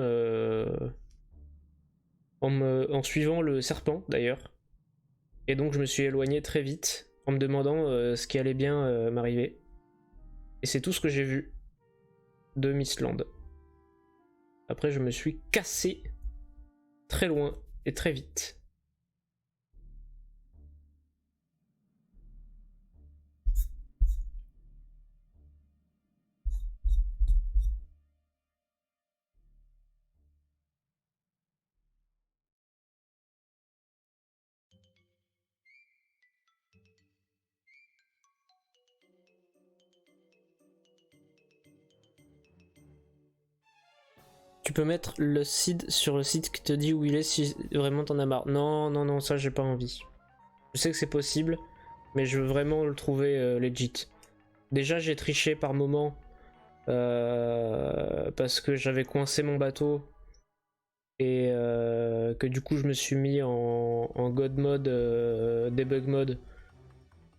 en suivant le serpent d'ailleurs. Et donc, je me suis éloigné très vite en me demandant ce qui allait bien m'arriver. Et c'est tout ce que j'ai vu de Mistland. Après, je me suis cassé très loin et très vite. Tu peux mettre le seed sur le site qui te dit où il est si vraiment t'en as marre. Non, non, non, ça j'ai pas envie. Je sais que c'est possible, mais je veux vraiment le trouver legit. Déjà j'ai triché par moment parce que j'avais coincé mon bateau et que du coup je me suis mis en god mode, debug mode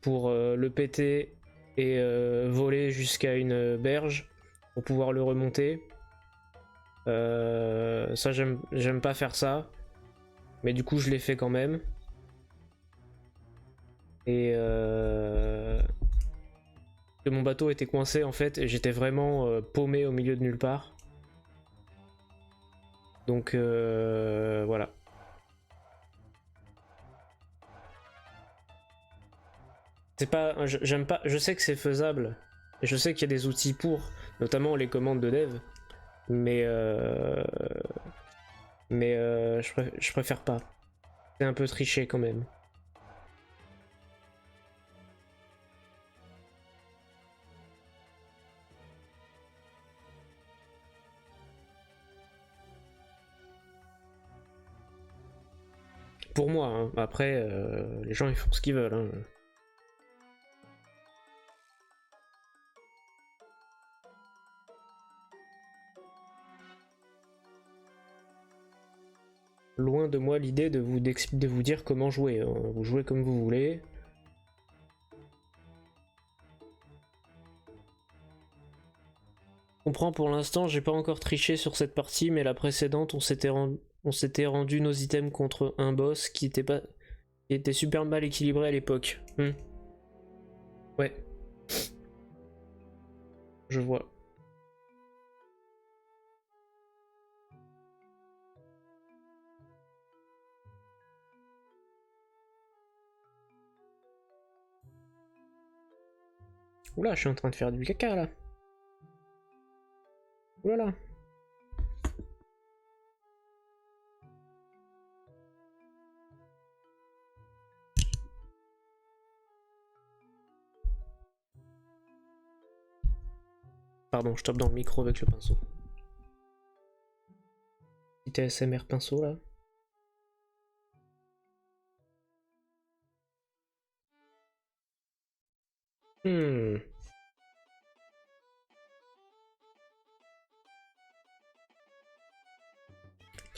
pour le péter et voler jusqu'à une berge pour pouvoir le remonter. Ça j'aime pas faire ça, mais du coup je l'ai fait quand même. Et que mon bateau était coincé en fait et j'étais vraiment paumé au milieu de nulle part. Donc voilà. C'est pas, j'aime pas, je sais que c'est faisable. Et je sais qu'il y a des outils pour, notamment les commandes de dev, mais je préfère pas. C'est un peu triché quand même. Pour moi, hein. Après, les gens ils font ce qu'ils veulent. Hein. Loin de moi l'idée de vous dire comment jouer. Hein. Vous jouez comme vous voulez. Je comprends pour l'instant, j'ai pas encore triché sur cette partie, mais la précédente, on s'était rendu nos items contre un boss qui était super mal équilibré à l'époque. Ouais, je vois. Oula, je suis en train de faire du caca là. Oulala. Pardon, je tape dans le micro avec le pinceau. Petit ASMR pinceau là.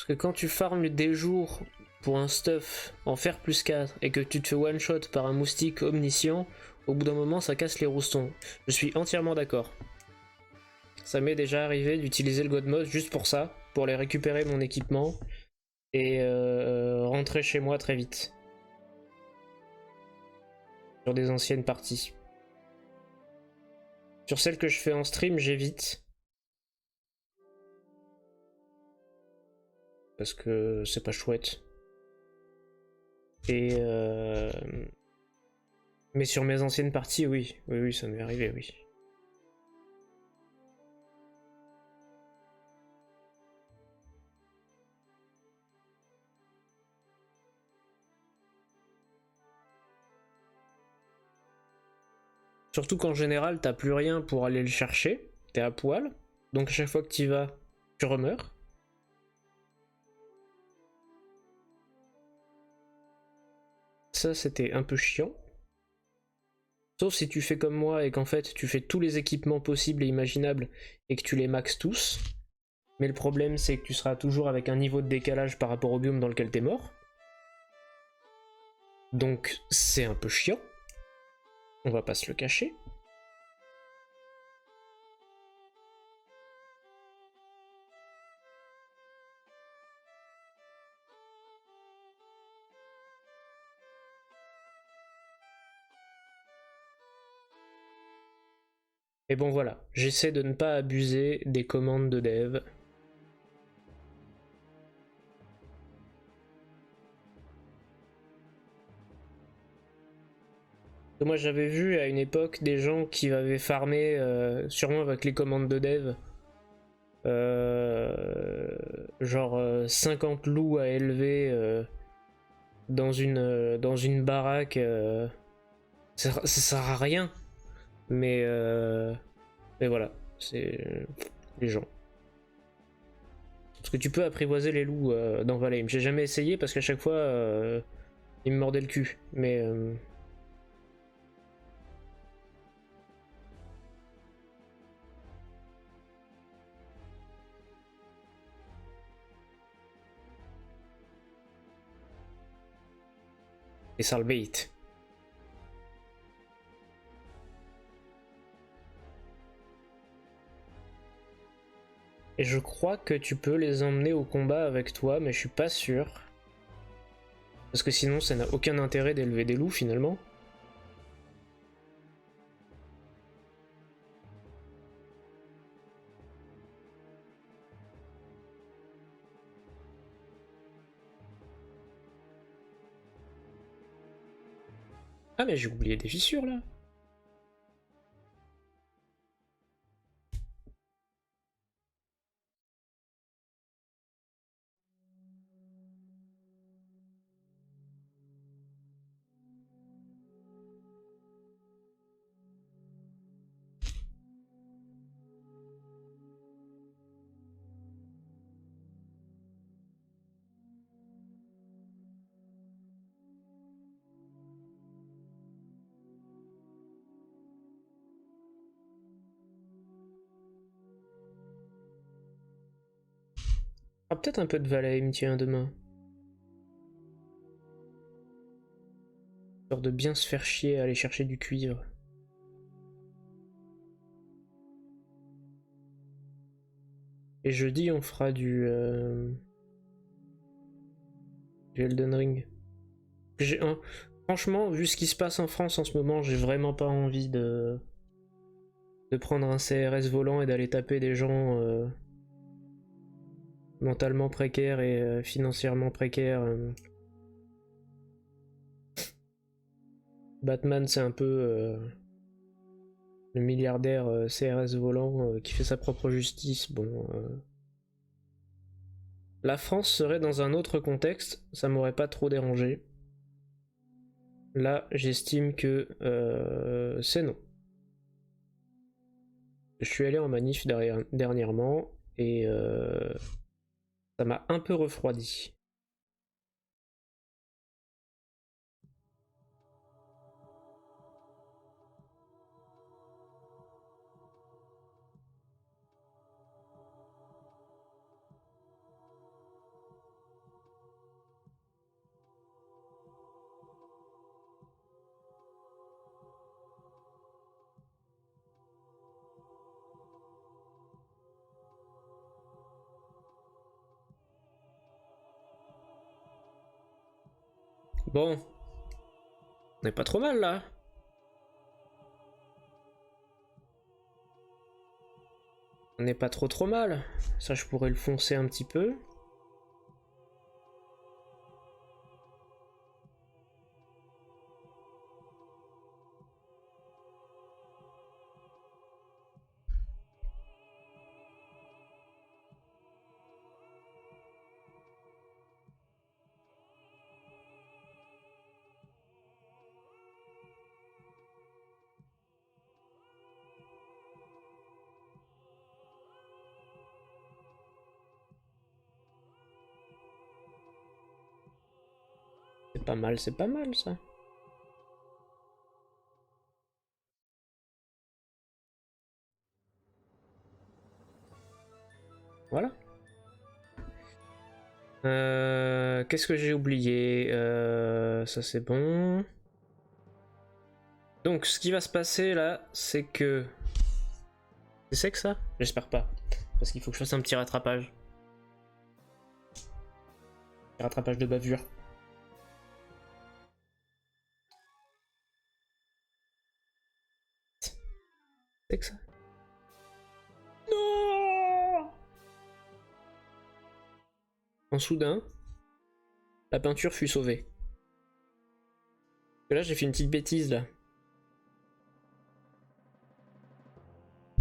Parce que quand tu farmes des jours pour un stuff en fer plus 4 et que tu te fais one shot par un moustique omniscient, au bout d'un moment ça casse les roustons. Je suis entièrement d'accord. Ça m'est déjà arrivé d'utiliser le God Mode juste pour ça, pour aller récupérer mon équipement et rentrer chez moi très vite. Sur des anciennes parties. Sur celles que je fais en stream, j'évite. Parce que c'est pas chouette. Et mais sur mes anciennes parties, oui. Oui, ça m'est arrivé, oui. Surtout qu'en général, t'as plus rien pour aller le chercher. T'es à poil. Donc à chaque fois que t'y vas, tu remeurs. Ça, c'était un peu chiant. Sauf si tu fais comme moi et qu'en fait, tu fais tous les équipements possibles et imaginables et que tu les maxes tous. Mais le problème, c'est que tu seras toujours avec un niveau de décalage par rapport au biome dans lequel t'es mort. Donc c'est un peu chiant. On va pas se le cacher. Et bon voilà, j'essaie de ne pas abuser des commandes de dev. Moi j'avais vu à une époque des gens qui avaient farmé, sûrement avec les commandes de dev, genre 50 loups à élever dans une baraque. Ça sert à rien, mais voilà, c'est les gens. Parce que tu peux apprivoiser les loups dans Valheim. J'ai jamais essayé parce qu'à chaque fois ils me mordaient le cul, mais et ça le bait. Et je crois que tu peux les emmener au combat avec toi, mais je suis pas sûr. Parce que sinon, ça n'a aucun intérêt d'élever des loups finalement. Ah, mais j'ai oublié des fissures là. Ah, peut-être un peu de Valheim, tiens, demain. Genre de bien se faire chier à aller chercher du cuivre. Et jeudi, on fera du Elden Ring. Franchement, vu ce qui se passe en France en ce moment, j'ai vraiment pas envie de prendre un CRS volant et d'aller taper des gens mentalement précaires et financièrement précaires. Batman, c'est un peu le milliardaire CRS volant qui fait sa propre justice. Bon, la France serait dans un autre contexte, ça m'aurait pas trop dérangé. Là, j'estime que c'est non. Je suis allé en manif dernièrement et ça m'a un peu refroidi. Bon. On est pas trop mal là. On n'est pas trop mal. Ça, je pourrais le foncer un petit peu. C'est pas mal ça. Voilà. Qu'est-ce que j'ai oublié? Ça c'est bon. Donc ce qui va se passer là, c'est que... C'est sec ça? J'espère pas. Parce qu'il faut que je fasse un petit rattrapage. Rattrapage de bavure. C'est que ça? Non! En soudain, la peinture fut sauvée. Et là j'ai fait une petite bêtise là.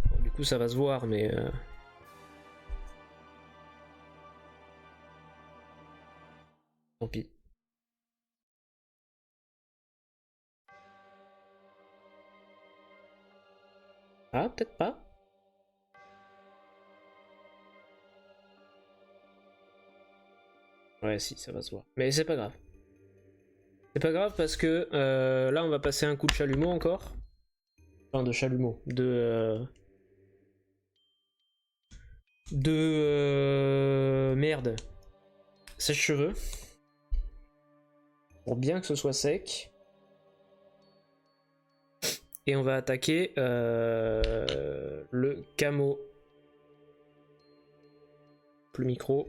Bon, du coup ça va se voir mais... Tant pis. Ah, peut-être pas. Ouais, si, ça va se voir. Mais c'est pas grave. C'est pas grave parce que là, on va passer un coup de chalumeau encore. Enfin, de chalumeau. Merde. Sèche-cheveux. Pour bien que ce soit sec. Et on va attaquer le camo. Le micro.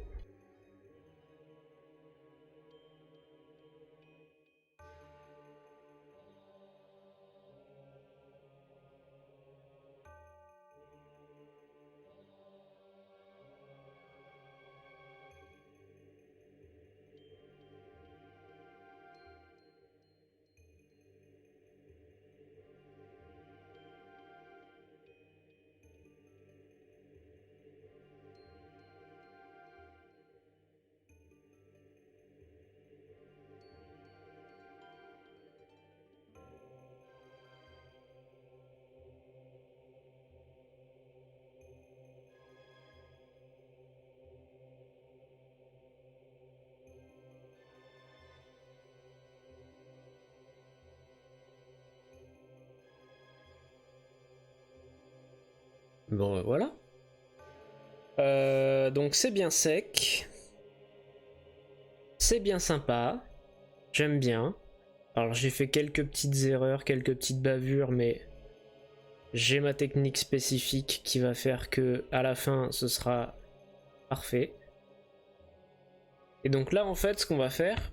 Bon, voilà. Donc c'est bien sec. C'est bien sympa. J'aime bien. Alors j'ai fait quelques petites erreurs, quelques petites bavures, mais j'ai ma technique spécifique qui va faire que à la fin ce sera parfait. Et donc là en fait ce qu'on va faire,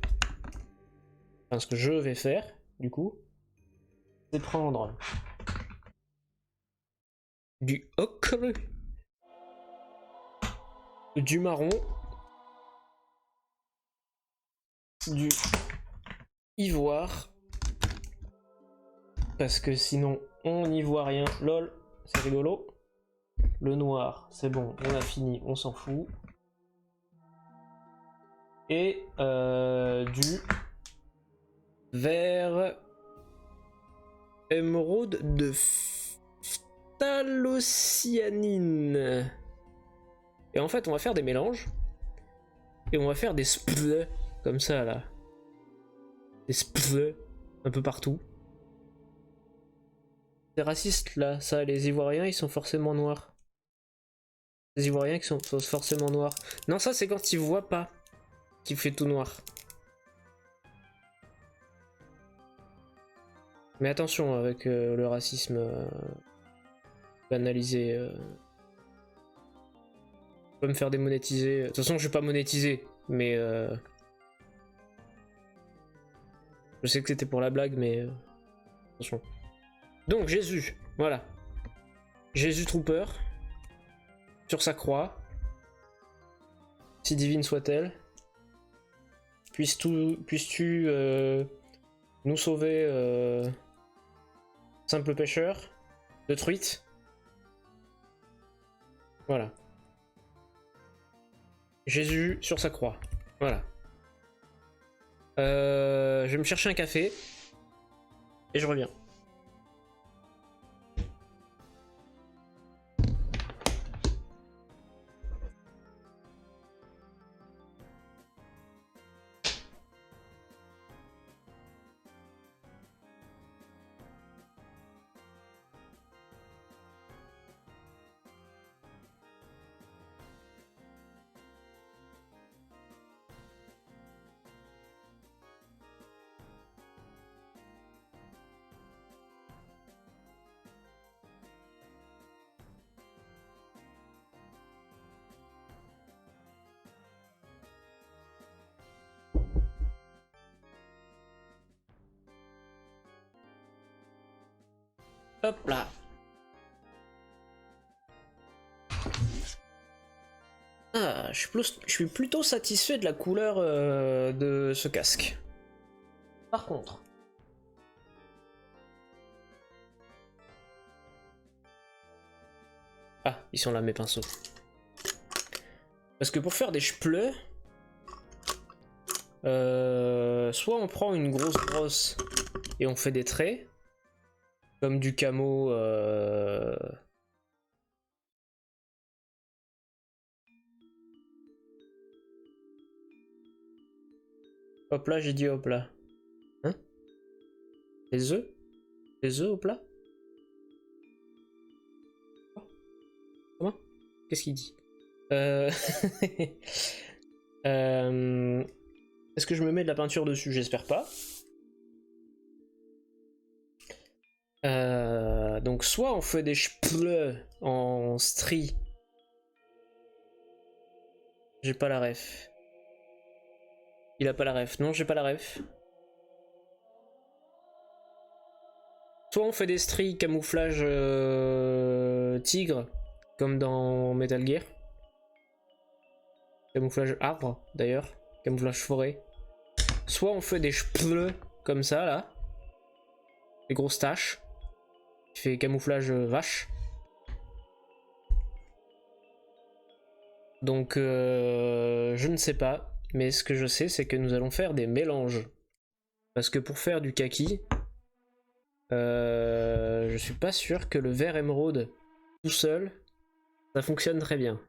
enfin ce que je vais faire du coup, c'est prendre du ocre, du marron, du ivoire, parce que sinon on n'y voit rien. Lol, c'est rigolo. Le noir, c'est bon, on a fini, on s'en fout. Et du vert émeraude de phthalocyanine. Et en fait, on va faire des mélanges. Et on va faire des spleux, comme ça là. Des spleux, un peu partout. C'est raciste là, ça, les Ivoiriens ils sont forcément noirs. Les Ivoiriens qui sont forcément noirs. Non, ça c'est quand ils voient pas, qu'il fait tout noir. Mais attention avec le racisme banalisé. Je peux me faire démonétiser. De toute façon, je vais pas monétiser, mais Je sais que c'était pour la blague, mais attention. Donc Jésus, voilà. Jésus Trooper, sur sa croix, si divine soit-elle, puisses-tu nous sauver, simple pêcheur, de truite. Voilà. Jésus sur sa croix, voilà. Je vais me chercher un café, et je reviens. Hop là. Ah, je suis plutôt satisfait de la couleur de ce casque. Par contre... Ah, ils sont là mes pinceaux. Parce que pour faire des chpleux, soit on prend une grosse brosse et on fait des traits, comme du camo... Hop là, j'ai dit hop là. Hein? Les œufs? Les œufs hop là? Comment? Qu'est-ce qu'il dit? Est-ce que je me mets de la peinture dessus? J'espère pas. Donc soit on fait des chpleux en strie. J'ai pas la ref. Il a pas la ref. Non, j'ai pas la ref. Soit on fait des stries camouflage tigre, comme dans Metal Gear. Camouflage arbre, d'ailleurs. Camouflage forêt. Soit on fait des chpleux comme ça, là. Des grosses taches. Qui fait camouflage vache. Donc, je ne sais pas. Mais ce que je sais, c'est que nous allons faire des mélanges. Parce que pour faire du kaki, je suis pas sûr que le vert émeraude tout seul, ça fonctionne très bien.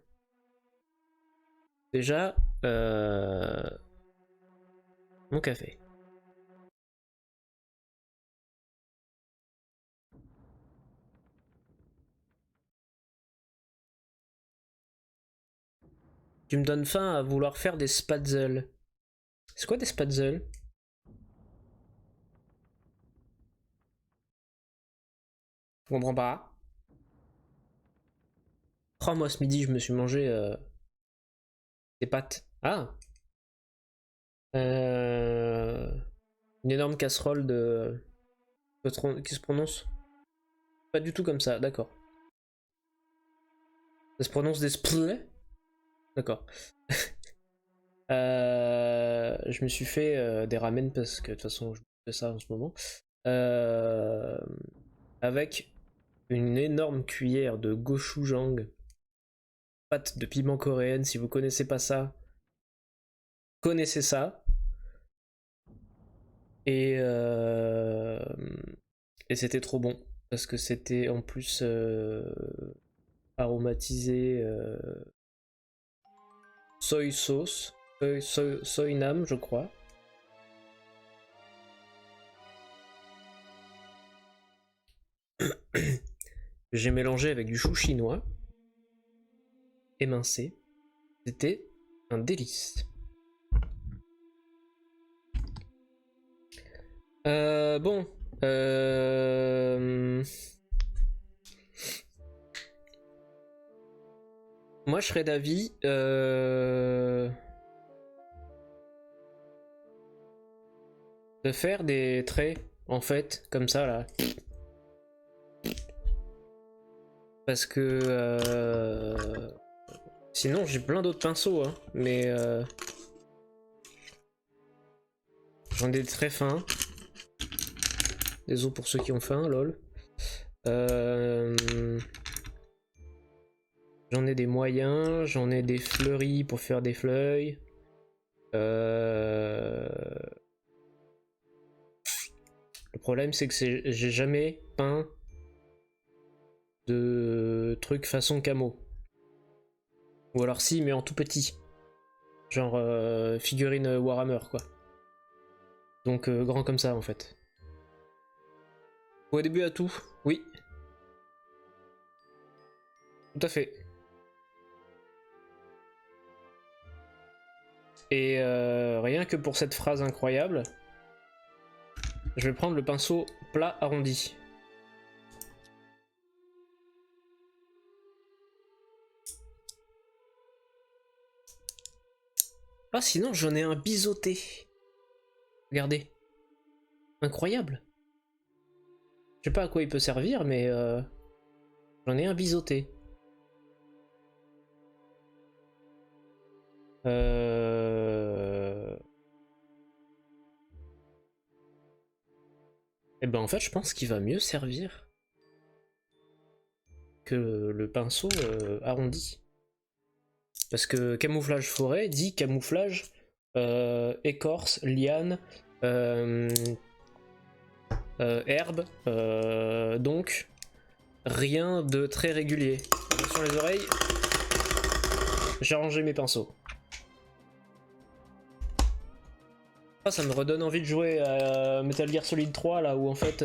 Déjà, mon café. Tu me donnes faim à vouloir faire des spatzels. C'est quoi des spatzels? Je comprends pas. Oh, moi ce midi, je me suis mangé des pâtes. Ah! Une énorme casserole de... qui se prononce pas du tout comme ça, d'accord. Ça se prononce des splés? D'accord. Je me suis fait des ramen parce que de toute façon je fais ça en ce moment. Avec une énorme cuillère de gochujang, pâte de piment coréenne. Si vous connaissez pas ça, connaissez ça. Et, et c'était trop bon parce que c'était en plus aromatisé soy sauce, soy nam, je crois. J'ai mélangé avec du chou chinois émincé. C'était un délice. Bon. Moi, je serais d'avis. de faire des traits en fait comme ça là. Parce que sinon j'ai plein d'autres pinceaux hein, mais j'en ai des très fins. Désolé pour ceux qui ont faim, lol. J'en ai des moyens, j'en ai des fleuris pour faire des fleuils. Le problème c'est que j'ai jamais peint de trucs façon camo. Ou alors si, mais en tout petit. Genre figurine Warhammer quoi. Donc grand comme ça en fait. Au début à tout, oui. Tout à fait. Et rien que pour cette phrase incroyable, je vais prendre le pinceau plat arrondi. Ah sinon j'en ai un biseauté. Regardez. Incroyable. Je sais pas à quoi il peut servir, mais j'en ai un biseauté. Et ben en fait je pense qu'il va mieux servir que le pinceau arrondi. Parce que camouflage forêt dit camouflage écorce, liane, herbe, donc rien de très régulier. Sur les oreilles, j'ai rangé mes pinceaux. Ah, ça me redonne envie de jouer à Metal Gear Solid 3 là où en fait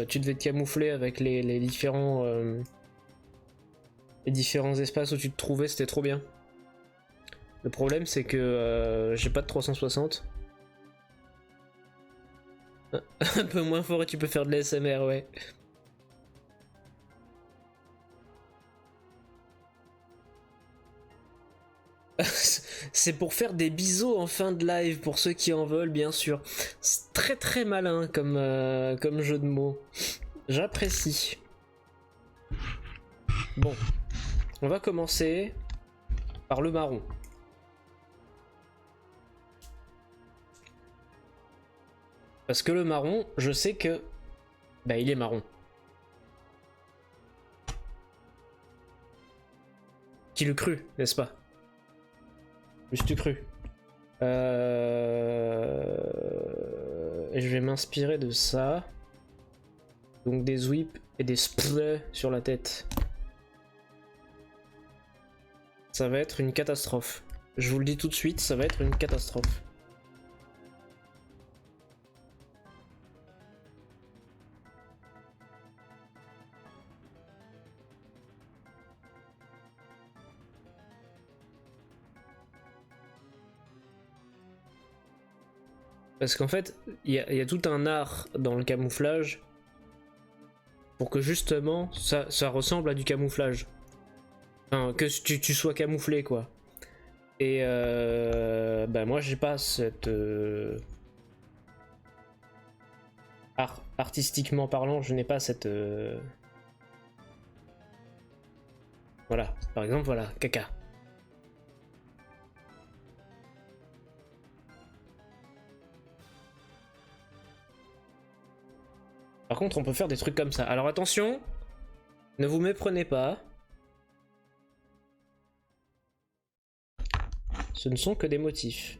tu devais te camoufler avec les différents espaces où tu te trouvais, c'était trop bien. Le problème c'est que j'ai pas de 360. Un peu moins fort et tu peux faire de l'ASMR, ouais. C'est pour faire des bisous en fin de live pour ceux qui en veulent, bien sûr. C'est très très malin comme jeu de mots. J'apprécie. Bon, on va commencer par le marron. Parce que le marron, je sais que... Bah il est marron. Qui le crut, n'est-ce pas? Juste cru. Et je vais m'inspirer de ça. Donc des whips et des splays sur la tête. Ça va être une catastrophe. Je vous le dis tout de suite, ça va être une catastrophe. Parce qu'en fait, il y a tout un art dans le camouflage pour que justement ça ressemble à du camouflage. Enfin, que tu sois camouflé quoi. Et bah moi j'ai pas cette... artistiquement parlant, je n'ai pas cette... Voilà, par exemple, voilà, caca. Par contre, on peut faire des trucs comme ça. Alors attention, ne vous méprenez pas. Ce ne sont que des motifs.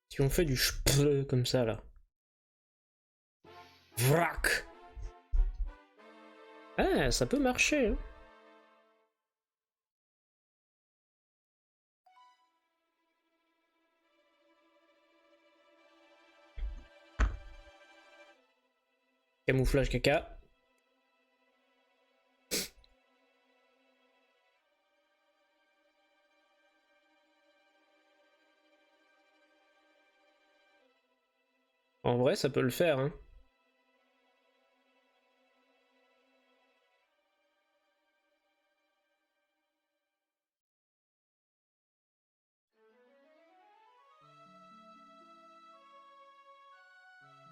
Si on fait du chpleu comme ça là. Vrac. Ah, ça peut marcher. Hein. Camouflage caca. En vrai, ça peut le faire, hein.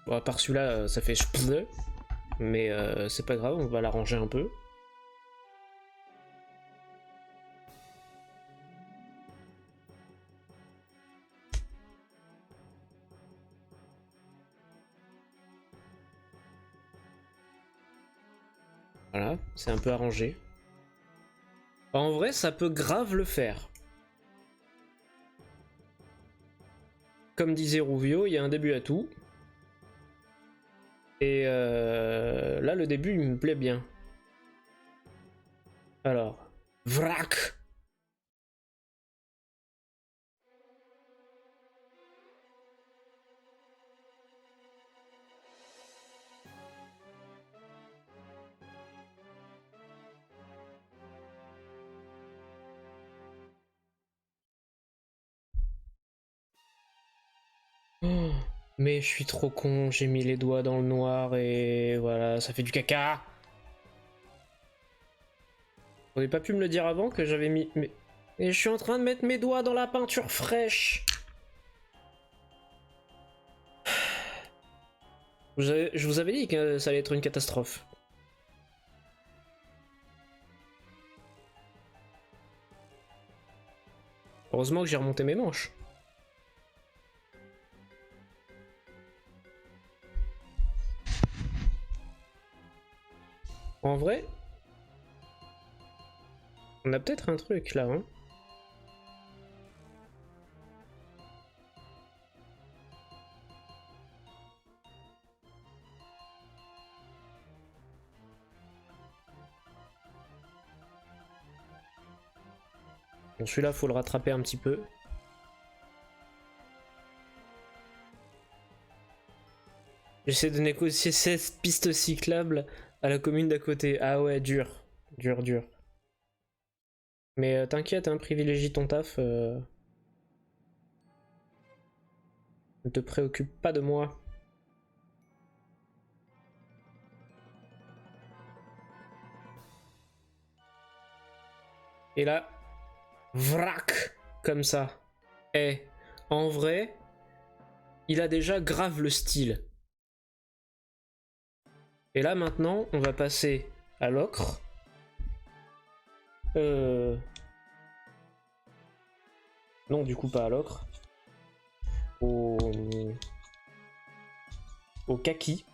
Bon, à part celui-là, ça fait chpzz, mais c'est pas grave, on va l'arranger un peu. Voilà, c'est un peu arrangé. En vrai, ça peut grave le faire. Comme disait Rouvio, il y a un début à tout. Et là, le début, il me plaît bien. Alors, vrac. Oh, mais je suis trop con, j'ai mis les doigts dans le noir et voilà, ça fait du caca. On n'avait pas pu me le dire avant que j'avais mis... Et je suis en train de mettre mes doigts dans la peinture fraîche. Je vous avais dit que ça allait être une catastrophe. Heureusement que j'ai remonté mes manches. En vrai, on a peut-être un truc là, hein. Bon, celui-là, faut le rattraper un petit peu. J'essaie de négocier 16 pistes cyclables à la commune d'à côté. Ah ouais, dur. Dur, dur. Mais t'inquiète, hein, privilégie ton taf. Ne te préoccupe pas de moi. Et là, vrac, comme ça. Eh, en vrai, il a déjà grave le style. Et là maintenant, on va passer à l'ocre. Non, du coup pas à l'ocre. Au kaki.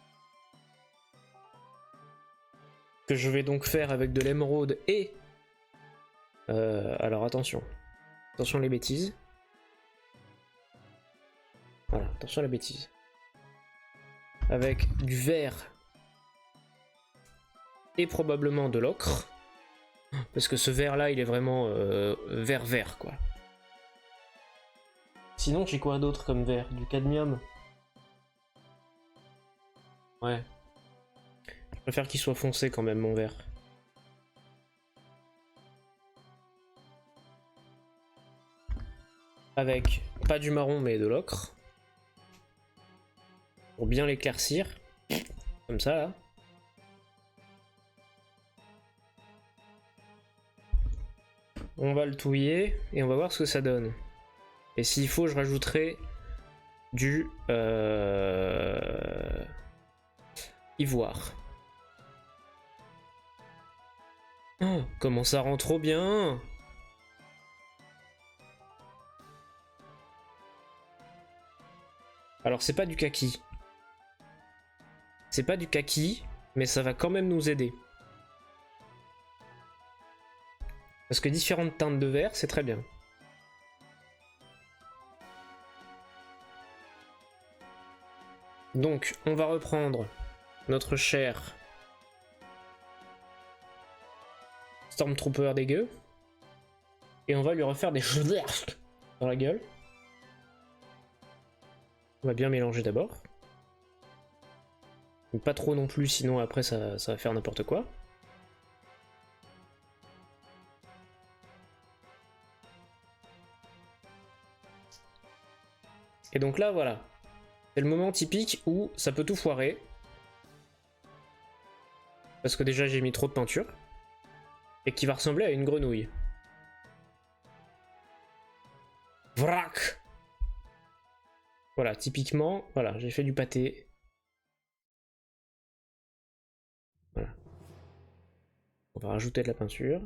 Que je vais donc faire avec de l'émeraude et... alors attention. Attention les bêtises. Voilà, attention les bêtises. Avec du vert et probablement de l'ocre. Parce que ce vert là, il est vraiment vert quoi. Sinon, j'ai quoi d'autre comme vert? Du cadmium? Ouais. Je préfère qu'il soit foncé quand même, mon vert. Avec pas du marron, mais de l'ocre. Pour bien l'éclaircir. Comme ça, là. On va le touiller et on va voir ce que ça donne. Et s'il faut, je rajouterai du ivoire. Oh, comment ça rend trop bien! Alors c'est pas du kaki. C'est pas du kaki, mais ça va quand même nous aider. Parce que différentes teintes de vert, c'est très bien. Donc, on va reprendre notre cher Stormtrooper dégueu. Et on va lui refaire des dans la gueule. On va bien mélanger d'abord. Pas trop non plus, sinon après ça va faire n'importe quoi. Et donc là, voilà. C'est le moment typique où ça peut tout foirer. Parce que déjà j'ai mis trop de peinture. Et qui va ressembler à une grenouille. Vrac! Voilà, typiquement, voilà, j'ai fait du pâté. Voilà. On va rajouter de la peinture.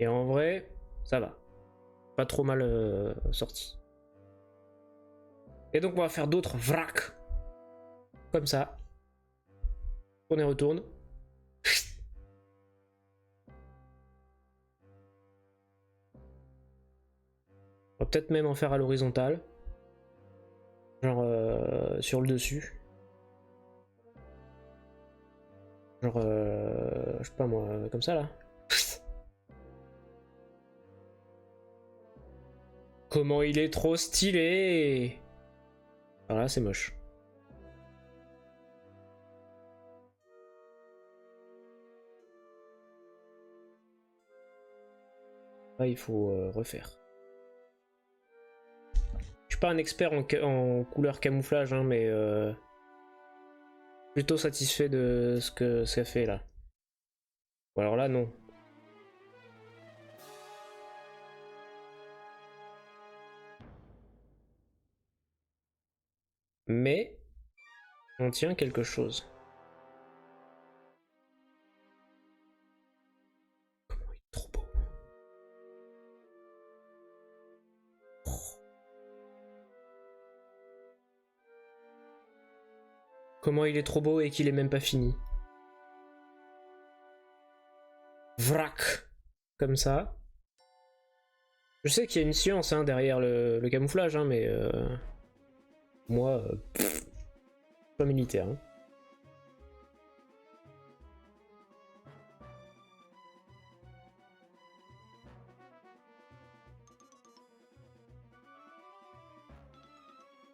Et en vrai, ça va. Pas trop mal sorti. Et donc on va faire d'autres vrac. Comme ça. On y retourne. On va peut-être même en faire à l'horizontale. Genre sur le dessus. Genre, je sais pas moi, comme ça là. Comment il est trop stylé! Alors là, c'est moche. Là, il faut refaire. Je suis pas un expert en couleur camouflage, hein, mais plutôt satisfait de ce que ça fait là. Bon, alors là, non. Mais on tient quelque chose. Comment il est trop beau. Comment il est trop beau et qu'il est même pas fini. Vrac! Comme ça. Je sais qu'il y a une science hein, derrière le camouflage, hein, mais moi, pas militaire. Hein.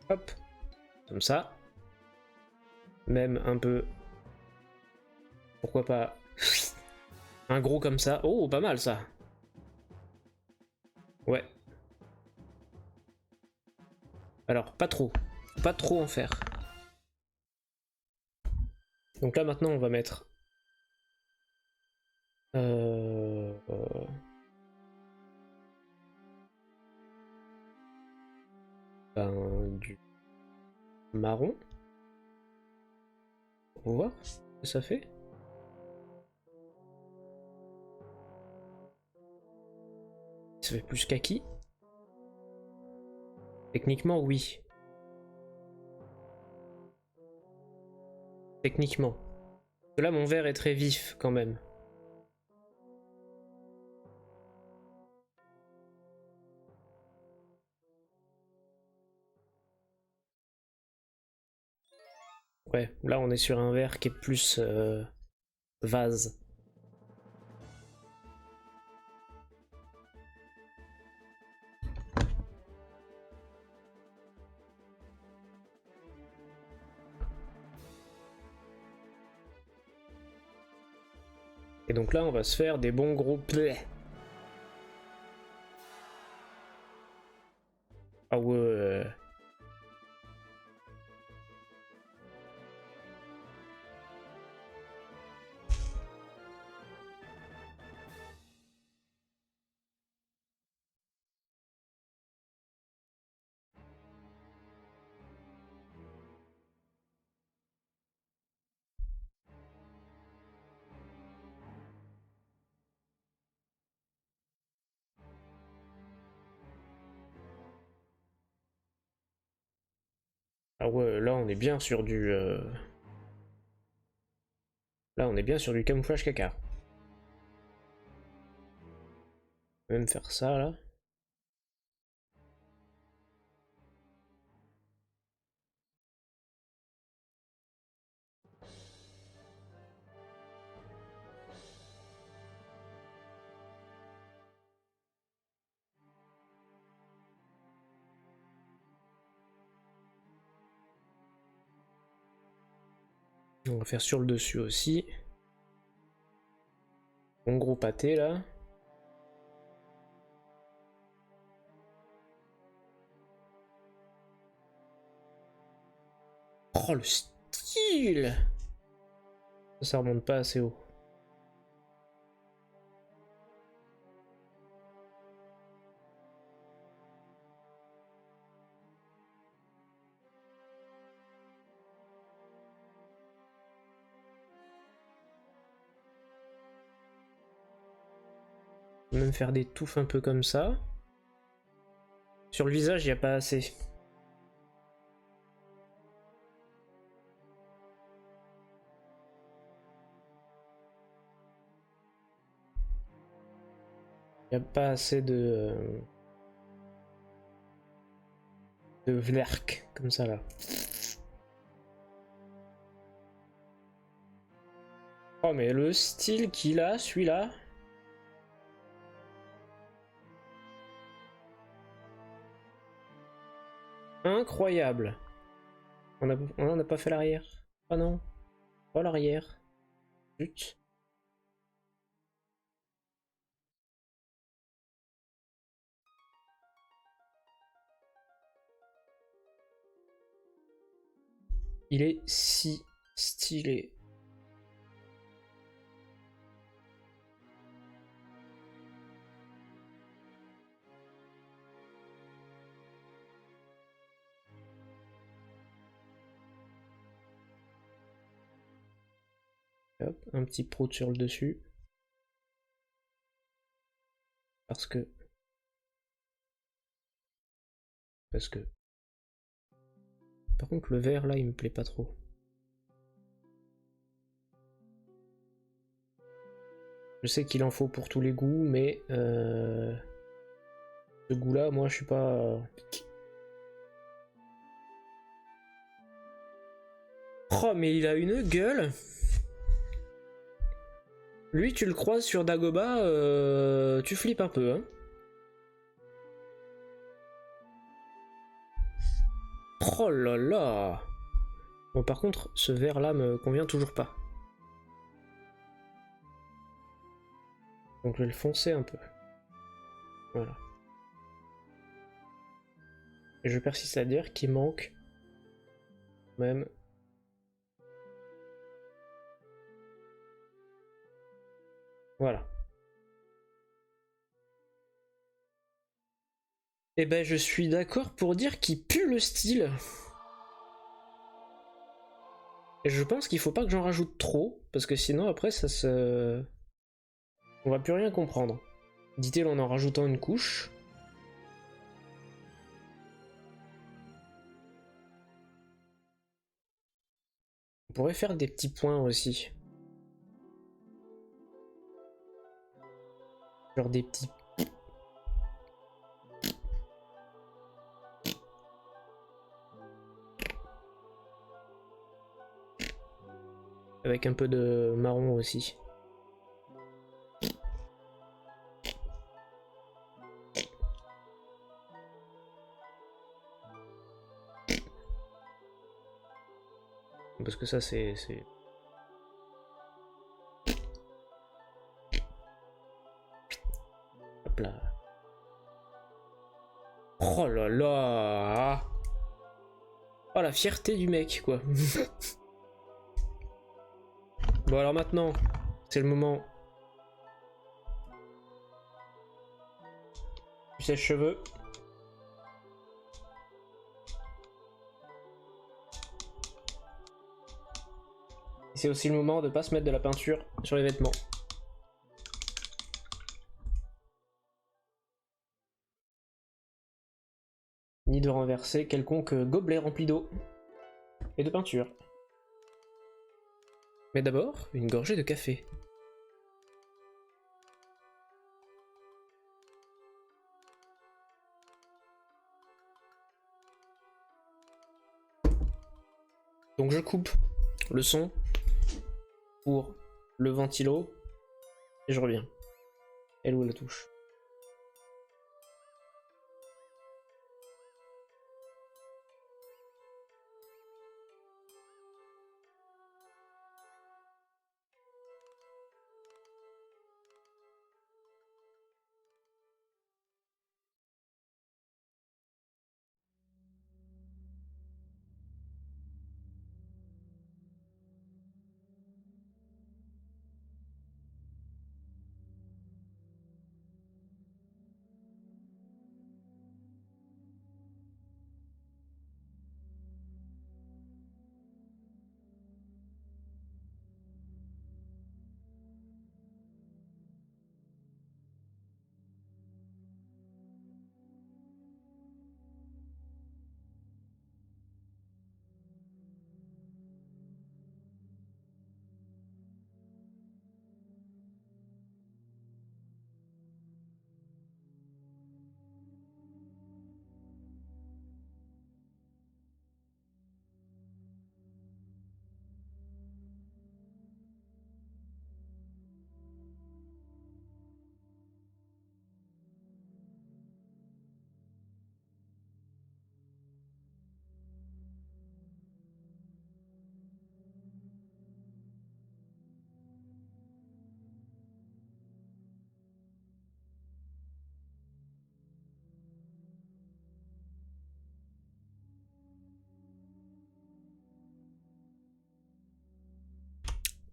Hop, comme ça. Même un peu. Pourquoi pas un gros comme ça. Oh, pas mal ça. Ouais. Alors, pas trop. Pas trop en faire. Donc là, maintenant, on va mettre... du marron. On va voir ce que ça fait. Ça fait plus kaki. Techniquement, oui. Techniquement. Là, mon vert est très vif quand même. Ouais, là, on est sur un vert qui est plus vase. Et donc là, on va se faire des bons gros plaies. Ah ouais. Ah ouais, là, on est bien sur du... Là, on est bien sur du camouflage caca. On va même faire ça, là. On va faire sur le dessus aussi. Mon gros pâté là. Oh le style! Ça remonte pas assez haut. Même faire des touffes un peu comme ça. Sur le visage, il n'y a pas assez. Il n'y a pas assez de vlerk comme ça là. Oh mais le style qu'il a, celui-là. Incroyable. On n'a pas fait l'arrière. Oh non. Pas l'arrière. Zut. Il est si stylé. Hop, un petit prout sur le dessus. Parce que... Par contre le vert là il me plaît pas trop. Je sais qu'il en faut pour tous les goûts, mais ce goût là moi je suis pas... Oh mais il a une gueule. Lui tu le croises sur Dagoba, tu flippes un peu hein. Oh là là. Bon par contre ce vert là me convient toujours pas. Donc je vais le foncer un peu. Voilà. Et je persiste à dire qu'il manque même... Voilà. Et ben je suis d'accord pour dire qu'il pue le style. Et je pense qu'il faut pas que j'en rajoute trop, parce que sinon après ça se... On va plus rien comprendre. Dit-il en rajoutant une couche. On pourrait faire des petits points aussi. Genre des petits... Avec un peu de marron aussi. Parce que ça c'est... Hop là. Oh là là. Oh la fierté du mec quoi. Bon alors maintenant, c'est le moment du sèche-cheveux. C'est aussi le moment de pas se mettre de la peinture sur les vêtements. Ni de renverser quelconque gobelet rempli d'eau et de peinture. Mais d'abord, une gorgée de café. Donc je coupe le son pour le ventilo et je reviens. Elle ou la touche.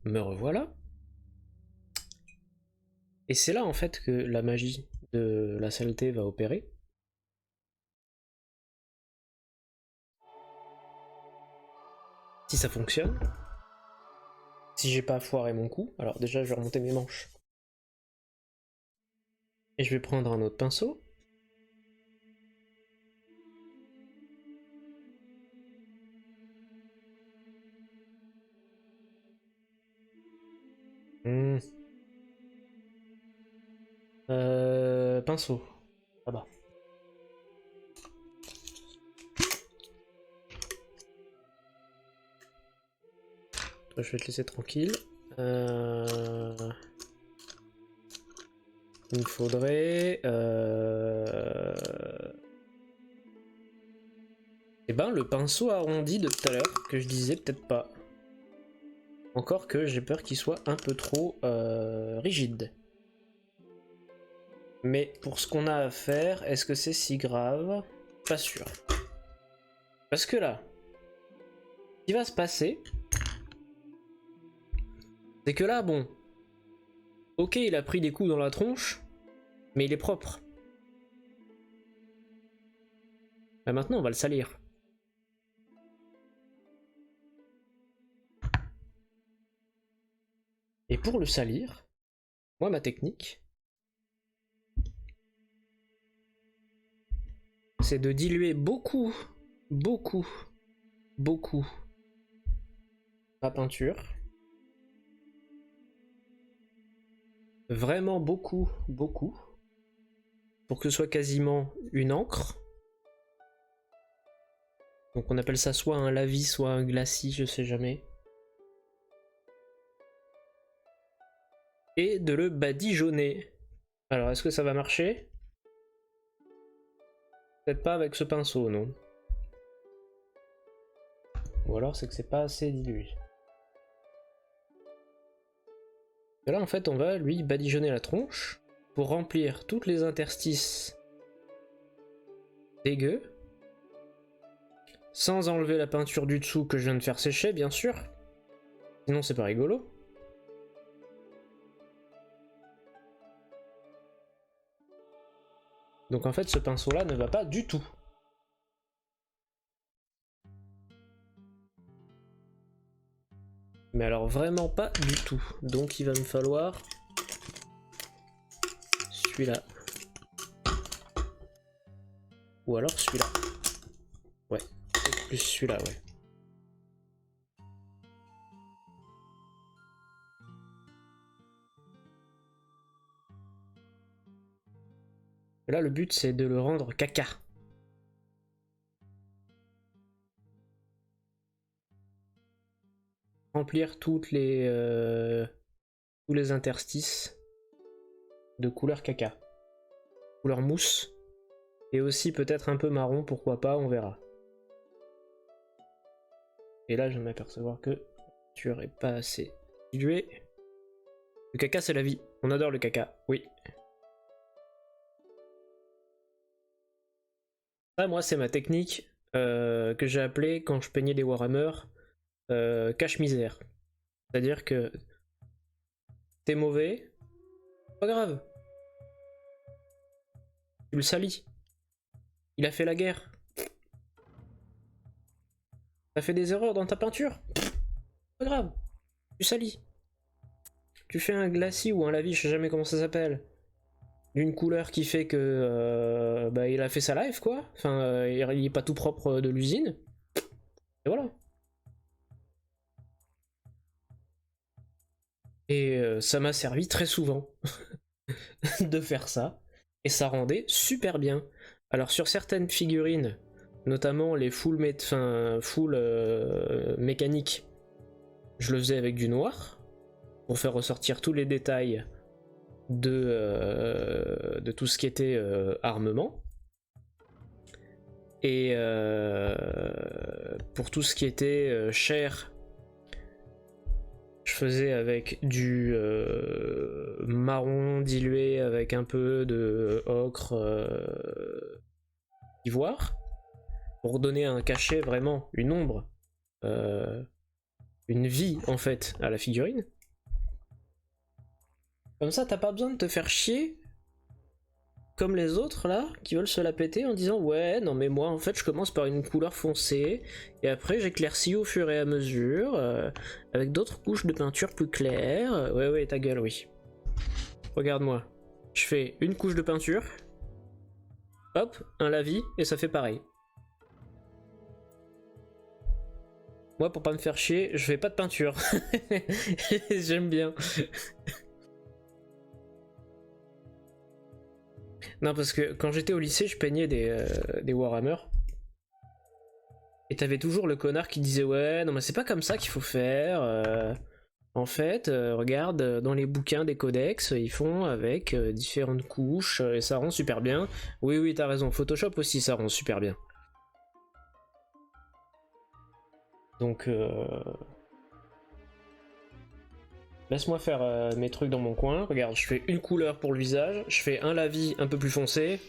me revoilà. Et c'est là en fait que la magie de la saleté va opérer. Si ça fonctionne, si j'ai pas foiré mon coup, alors déjà je vais remonter mes manches. Et je vais prendre un autre pinceau. Pinceau. Là-bas. Toi, je vais te laisser tranquille. Il me faudrait... Eh ben, le pinceau arrondi de tout à l'heure, que je disais peut-être pas. Encore que j'ai peur qu'il soit un peu trop rigide. Mais pour ce qu'on a à faire, est-ce que c'est si grave? Pas sûr. Parce que là, ce qui va se passer, c'est que là, bon, ok, il a pris des coups dans la tronche, mais il est propre. Bah maintenant, on va le salir. Et pour le salir, moi, ma technique, c'est de diluer beaucoup la peinture. Vraiment beaucoup. Pour que ce soit quasiment une encre. Donc on appelle ça soit un lavis, soit un glacis, je sais jamais. Et de le badigeonner. Alors est-ce que ça va marcher? Peut-être pas avec ce pinceau, non. Ou alors c'est que c'est pas assez dilué. Et là en fait on va lui badigeonner la tronche pour remplir toutes les interstices dégueux. Sans enlever la peinture du dessous que je viens de faire sécher, bien sûr. Sinon c'est pas rigolo. Donc en fait ce pinceau là ne va pas du tout. Mais alors vraiment pas du tout. Donc il va me falloir celui-là. Ou alors celui-là. Ouais, plus celui-là, ouais. Là le but c'est de le rendre caca. Remplir tous les interstices de couleur caca. Couleur mousse. Et aussi peut-être un peu marron, pourquoi pas, on verra. Et là je viens de m'apercevoir que la peinture est pas assez diluée. Le caca c'est la vie. On adore le caca, oui. Ça moi c'est ma technique que j'ai appelée quand je peignais des Warhammer cache-misère. C'est-à-dire que t'es mauvais, pas grave. Tu le salis. Il a fait la guerre. T'as fait des erreurs dans ta peinture, pas grave. Tu salis. Tu fais un glacis ou un lavis, je sais jamais comment ça s'appelle, d'une couleur qui fait que bah, il a fait sa life quoi. Enfin, il est pas tout propre de l'usine. Et voilà. Et ça m'a servi très souvent de faire ça. Et ça rendait super bien. Alors sur certaines figurines, notamment les full mécaniques, je le faisais avec du noir pour faire ressortir tous les détails de tout ce qui était armement. Et pour tout ce qui était chair, je faisais avec du marron dilué avec un peu de ocre ivoire pour donner un cachet, vraiment une ombre, une vie en fait à la figurine. Comme ça, t'as pas besoin de te faire chier comme les autres là, qui veulent se la péter en disant ouais, non mais moi en fait je commence par une couleur foncée et après j'éclaircis au fur et à mesure avec d'autres couches de peinture plus claires. Ouais, ouais, ta gueule, oui. Regarde-moi. Je fais une couche de peinture, hop, un lavis et ça fait pareil. Moi, pour pas me faire chier, je fais pas de peinture. J'aime bien. Non, parce que quand j'étais au lycée, je peignais des Warhammer. Et t'avais toujours le connard qui disait ouais, non mais c'est pas comme ça qu'il faut faire. En fait, regarde, dans les bouquins des codex, ils font avec différentes couches et ça rend super bien. Oui, oui, t'as raison. Photoshop aussi, ça rend super bien. Donc, laisse-moi faire mes trucs dans mon coin. Regarde, je fais une couleur pour le visage, je fais un lavis un peu plus foncé.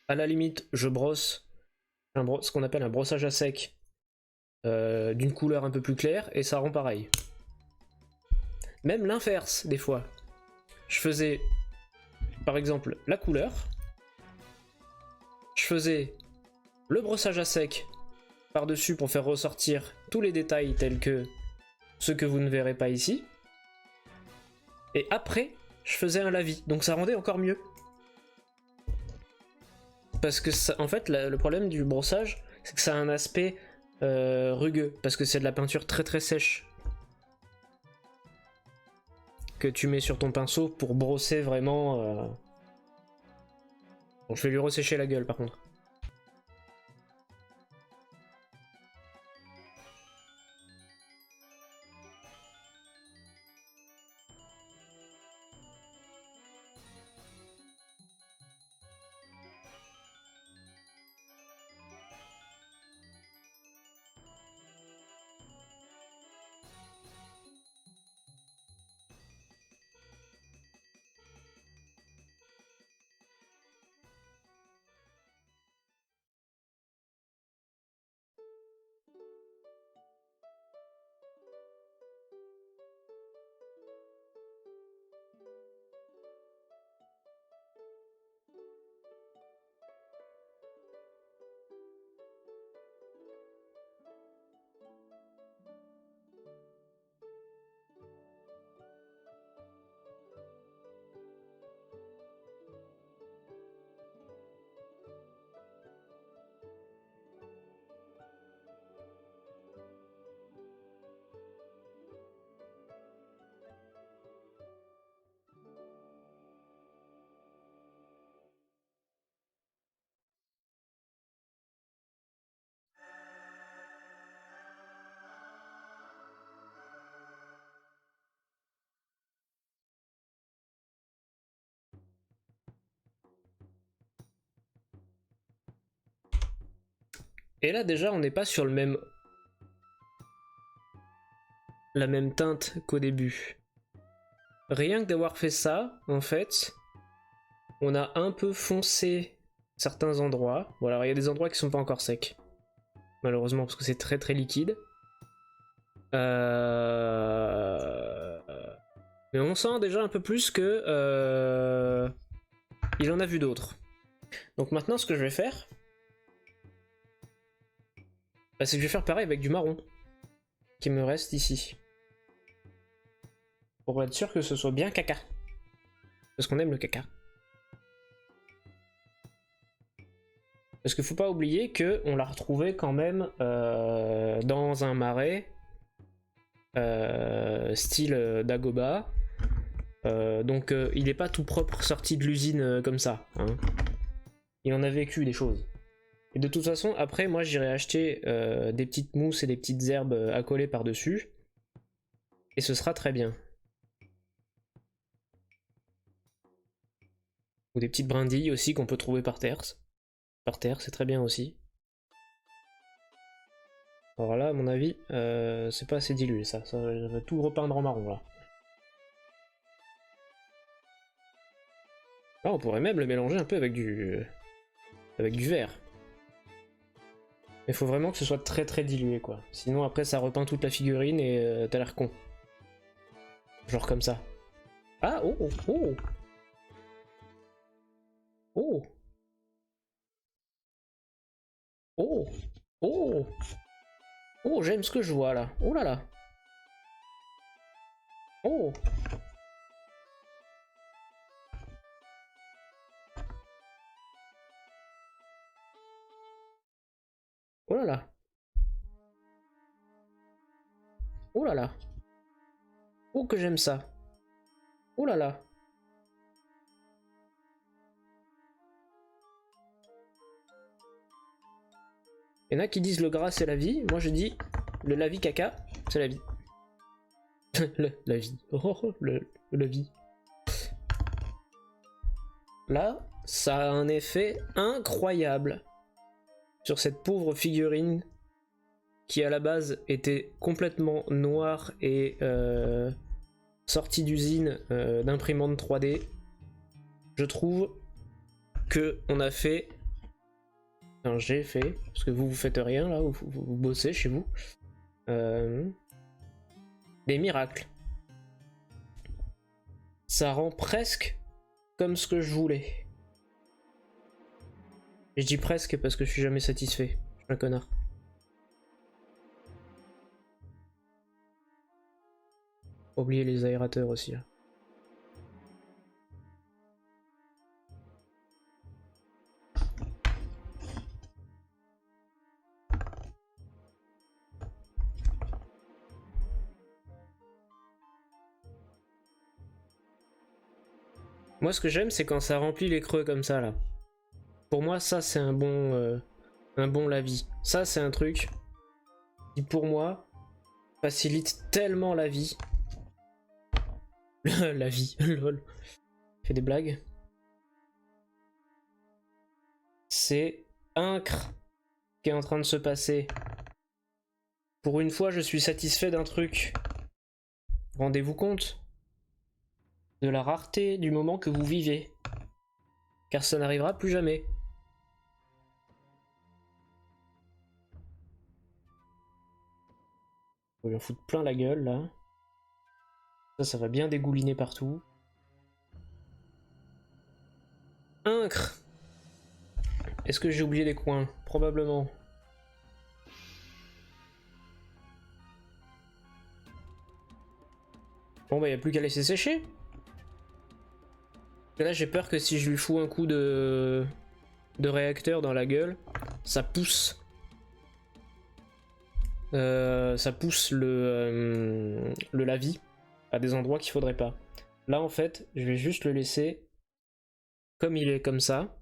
À la limite, je brosse ce qu'on appelle un brossage à sec d'une couleur un peu plus claire et ça rend pareil. Même l'inverse, des fois. Je faisais, par exemple, la couleur. Je faisais le brossage à sec par-dessus pour faire ressortir tous les détails tels que ceux que vous ne verrez pas ici. Et après, je faisais un lavis. Donc ça rendait encore mieux. Parce que, ça, en fait, le problème du brossage, c'est que ça a un aspect rugueux. Parce que c'est de la peinture très très sèche. Que tu mets sur ton pinceau pour brosser vraiment... Bon, je vais lui ressécher la gueule par contre. Et là déjà on n'est pas sur la même teinte qu'au début. Rien que d'avoir fait ça, en fait, on a un peu foncé certains endroits. Bon alors il y a des endroits qui sont pas encore secs. Malheureusement parce que c'est très très liquide. Mais on sent déjà un peu plus que il en a vu d'autres. Donc maintenant ce que je vais faire, c'est que je vais faire pareil avec du marron qui me reste ici. Pour être sûr que ce soit bien caca. Parce qu'on aime le caca. Parce qu'il faut pas oublier qu'on l'a retrouvé quand même dans un marais style Dagoba. Donc il n'est pas tout propre sorti de l'usine comme ça. Hein. Il en a vécu des choses. Et de toute façon, après, moi j'irai acheter des petites mousses et des petites herbes à coller par-dessus. Et ce sera très bien. Ou des petites brindilles aussi qu'on peut trouver par terre. Par terre, c'est très bien aussi. Alors là, à mon avis, c'est pas assez dilué ça. Ça va tout repeindre en marron là. Là, on pourrait même le mélanger un peu avec du vert. Mais faut vraiment que ce soit très très dilué quoi. Sinon après ça repeint toute la figurine et t'as l'air con. Genre comme ça. Ah, oh, oh, oh, oh, oh, oh, j'aime ce que je vois là. Oh là là. Oh, oh là là. Oh là là. Oh que j'aime ça. Oh là là. Il y en a qui disent le gras c'est la vie. Moi je dis le la vie caca c'est la vie. La vie. Oh, la vie. Là, ça a un effet incroyable sur cette pauvre figurine qui à la base était complètement noire et sortie d'usine d'imprimante 3D. Je trouve que on a fait, enfin, j'ai fait, parce que vous faites rien là, vous bossez chez vous, des miracles. Ça rend presque comme ce que je voulais. Et je dis presque parce que je suis jamais satisfait. Je suis un connard. Faut oublier les aérateurs aussi là. Moi ce que j'aime c'est quand ça remplit les creux comme ça là. Pour moi ça c'est un bon lavis. Ça c'est un truc qui pour moi facilite tellement la vie. La vie, lol. Fait des blagues. C'est incre qui est en train de se passer. Pour une fois je suis satisfait d'un truc. Rendez-vous compte de la rareté du moment que vous vivez. Car ça n'arrivera plus jamais. On va lui en foutre plein la gueule là. Ça va bien dégouliner partout. Incre. Est-ce que j'ai oublié des coins? Probablement. Bon bah y a plus qu'à laisser sécher. Et là j'ai peur que si je lui fous un coup de réacteur dans la gueule, ça pousse. Ça pousse le lavis à des endroits qu'il faudrait pas. Là en fait, je vais juste le laisser comme il est, comme ça.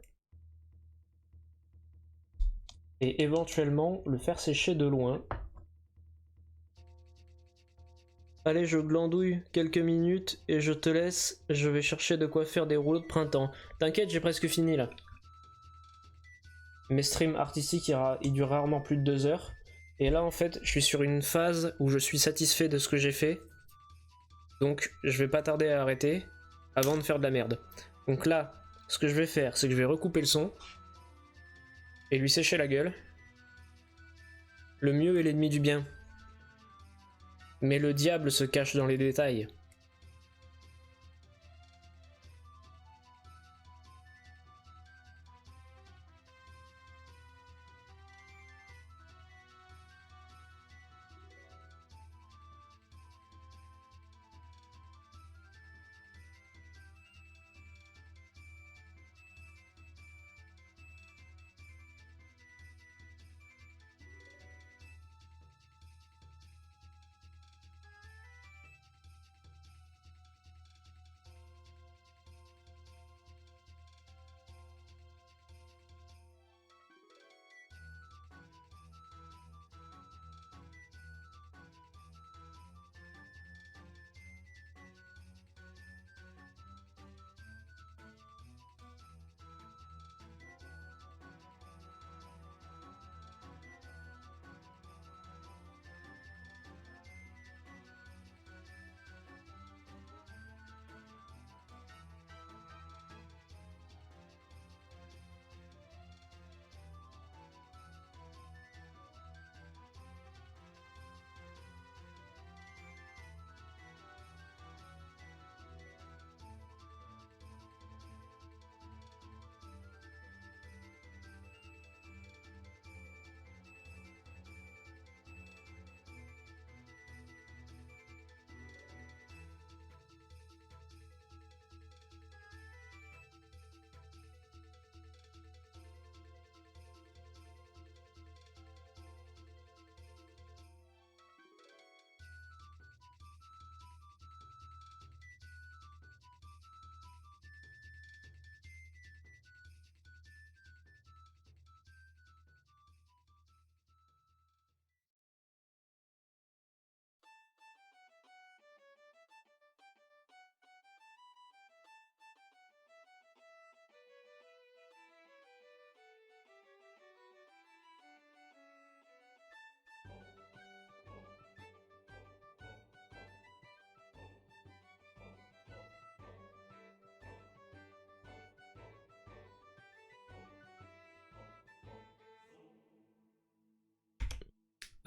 Et éventuellement le faire sécher de loin. Allez, je glandouille quelques minutes et je te laisse. Je vais chercher de quoi faire des rouleaux de printemps. T'inquiète, j'ai presque fini là. Mes streams artistiques, ils durent rarement plus de 2 heures. Et là, en fait, je suis sur une phase où je suis satisfait de ce que j'ai fait. Donc, je vais pas tarder à arrêter avant de faire de la merde. Donc là, ce que je vais faire, c'est que je vais recouper le son et lui sécher la gueule. Le mieux est l'ennemi du bien. Mais le diable se cache dans les détails.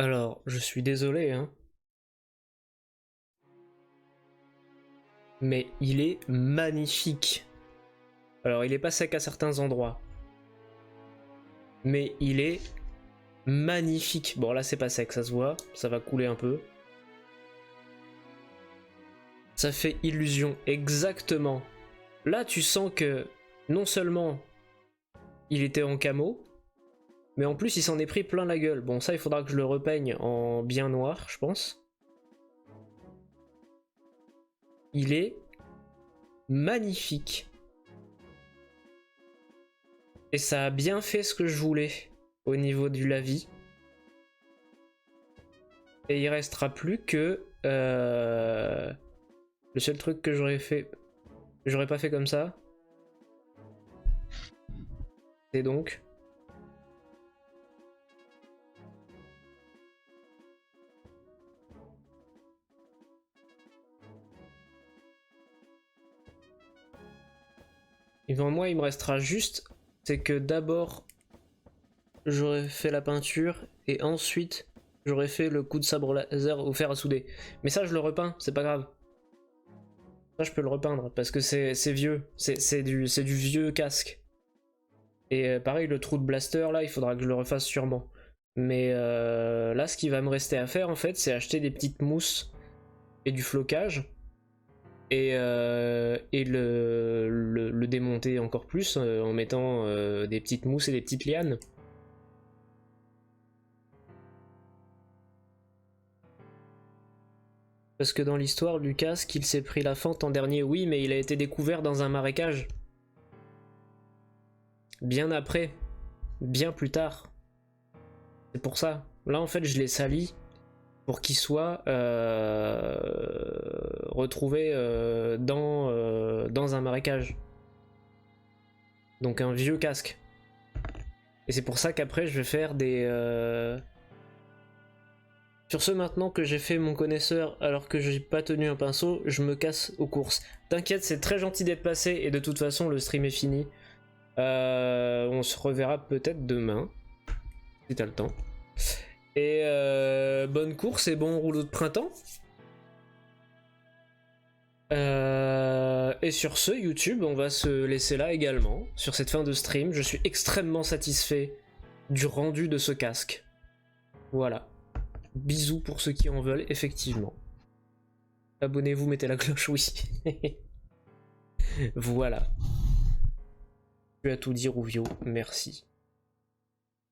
Alors, je suis désolé, hein. Mais il est magnifique. Alors, il est pas sec à certains endroits. Mais il est magnifique. Bon, là, c'est pas sec, ça se voit. Ça va couler un peu. Ça fait illusion, exactement. Là, tu sens que non seulement il était en camo, mais en plus, il s'en est pris plein la gueule. Bon, ça, il faudra que je le repeigne en bien noir, je pense. Il est magnifique. Et ça a bien fait ce que je voulais au niveau du lavis. Et il restera plus que... Le seul truc que j'aurais pas fait comme ça, c'est donc... Et devant moi, il me restera juste, c'est que d'abord, j'aurais fait la peinture et ensuite, j'aurais fait le coup de sabre laser au fer à souder. Mais ça, je le repeins, c'est pas grave. Ça, je peux le repeindre parce que c'est vieux, c'est du vieux casque. Et pareil, le trou de blaster, là, il faudra que je le refasse sûrement. Mais là, ce qui va me rester à faire, en fait, c'est acheter des petites mousses et du flocage. Et le démonter encore plus en mettant des petites mousses et des petites lianes. Parce que dans l'histoire, Lucas, qu'il s'est pris la fente en dernier, oui, mais il a été découvert dans un marécage. Bien après. Bien plus tard. C'est pour ça. Là, en fait, je l'ai sali pour qu'il soit retrouvé dans un marécage. Donc un vieux casque. Et c'est pour ça qu'après, je vais faire des... Sur ce, maintenant que j'ai fait mon connaisseur alors que j'ai pas tenu un pinceau, je me casse aux courses. T'inquiète, c'est très gentil d'être passé et de toute façon, le stream est fini. On se reverra peut-être demain, si t'as le temps. Et bonne course et bon rouleau de printemps. Et sur ce, YouTube, on va se laisser là également, sur cette fin de stream. Je suis extrêmement satisfait du rendu de ce casque. Voilà. Bisous pour ceux qui en veulent, effectivement. Abonnez-vous, mettez la cloche, oui. Voilà. Tu as tout dit, Rouvio, merci.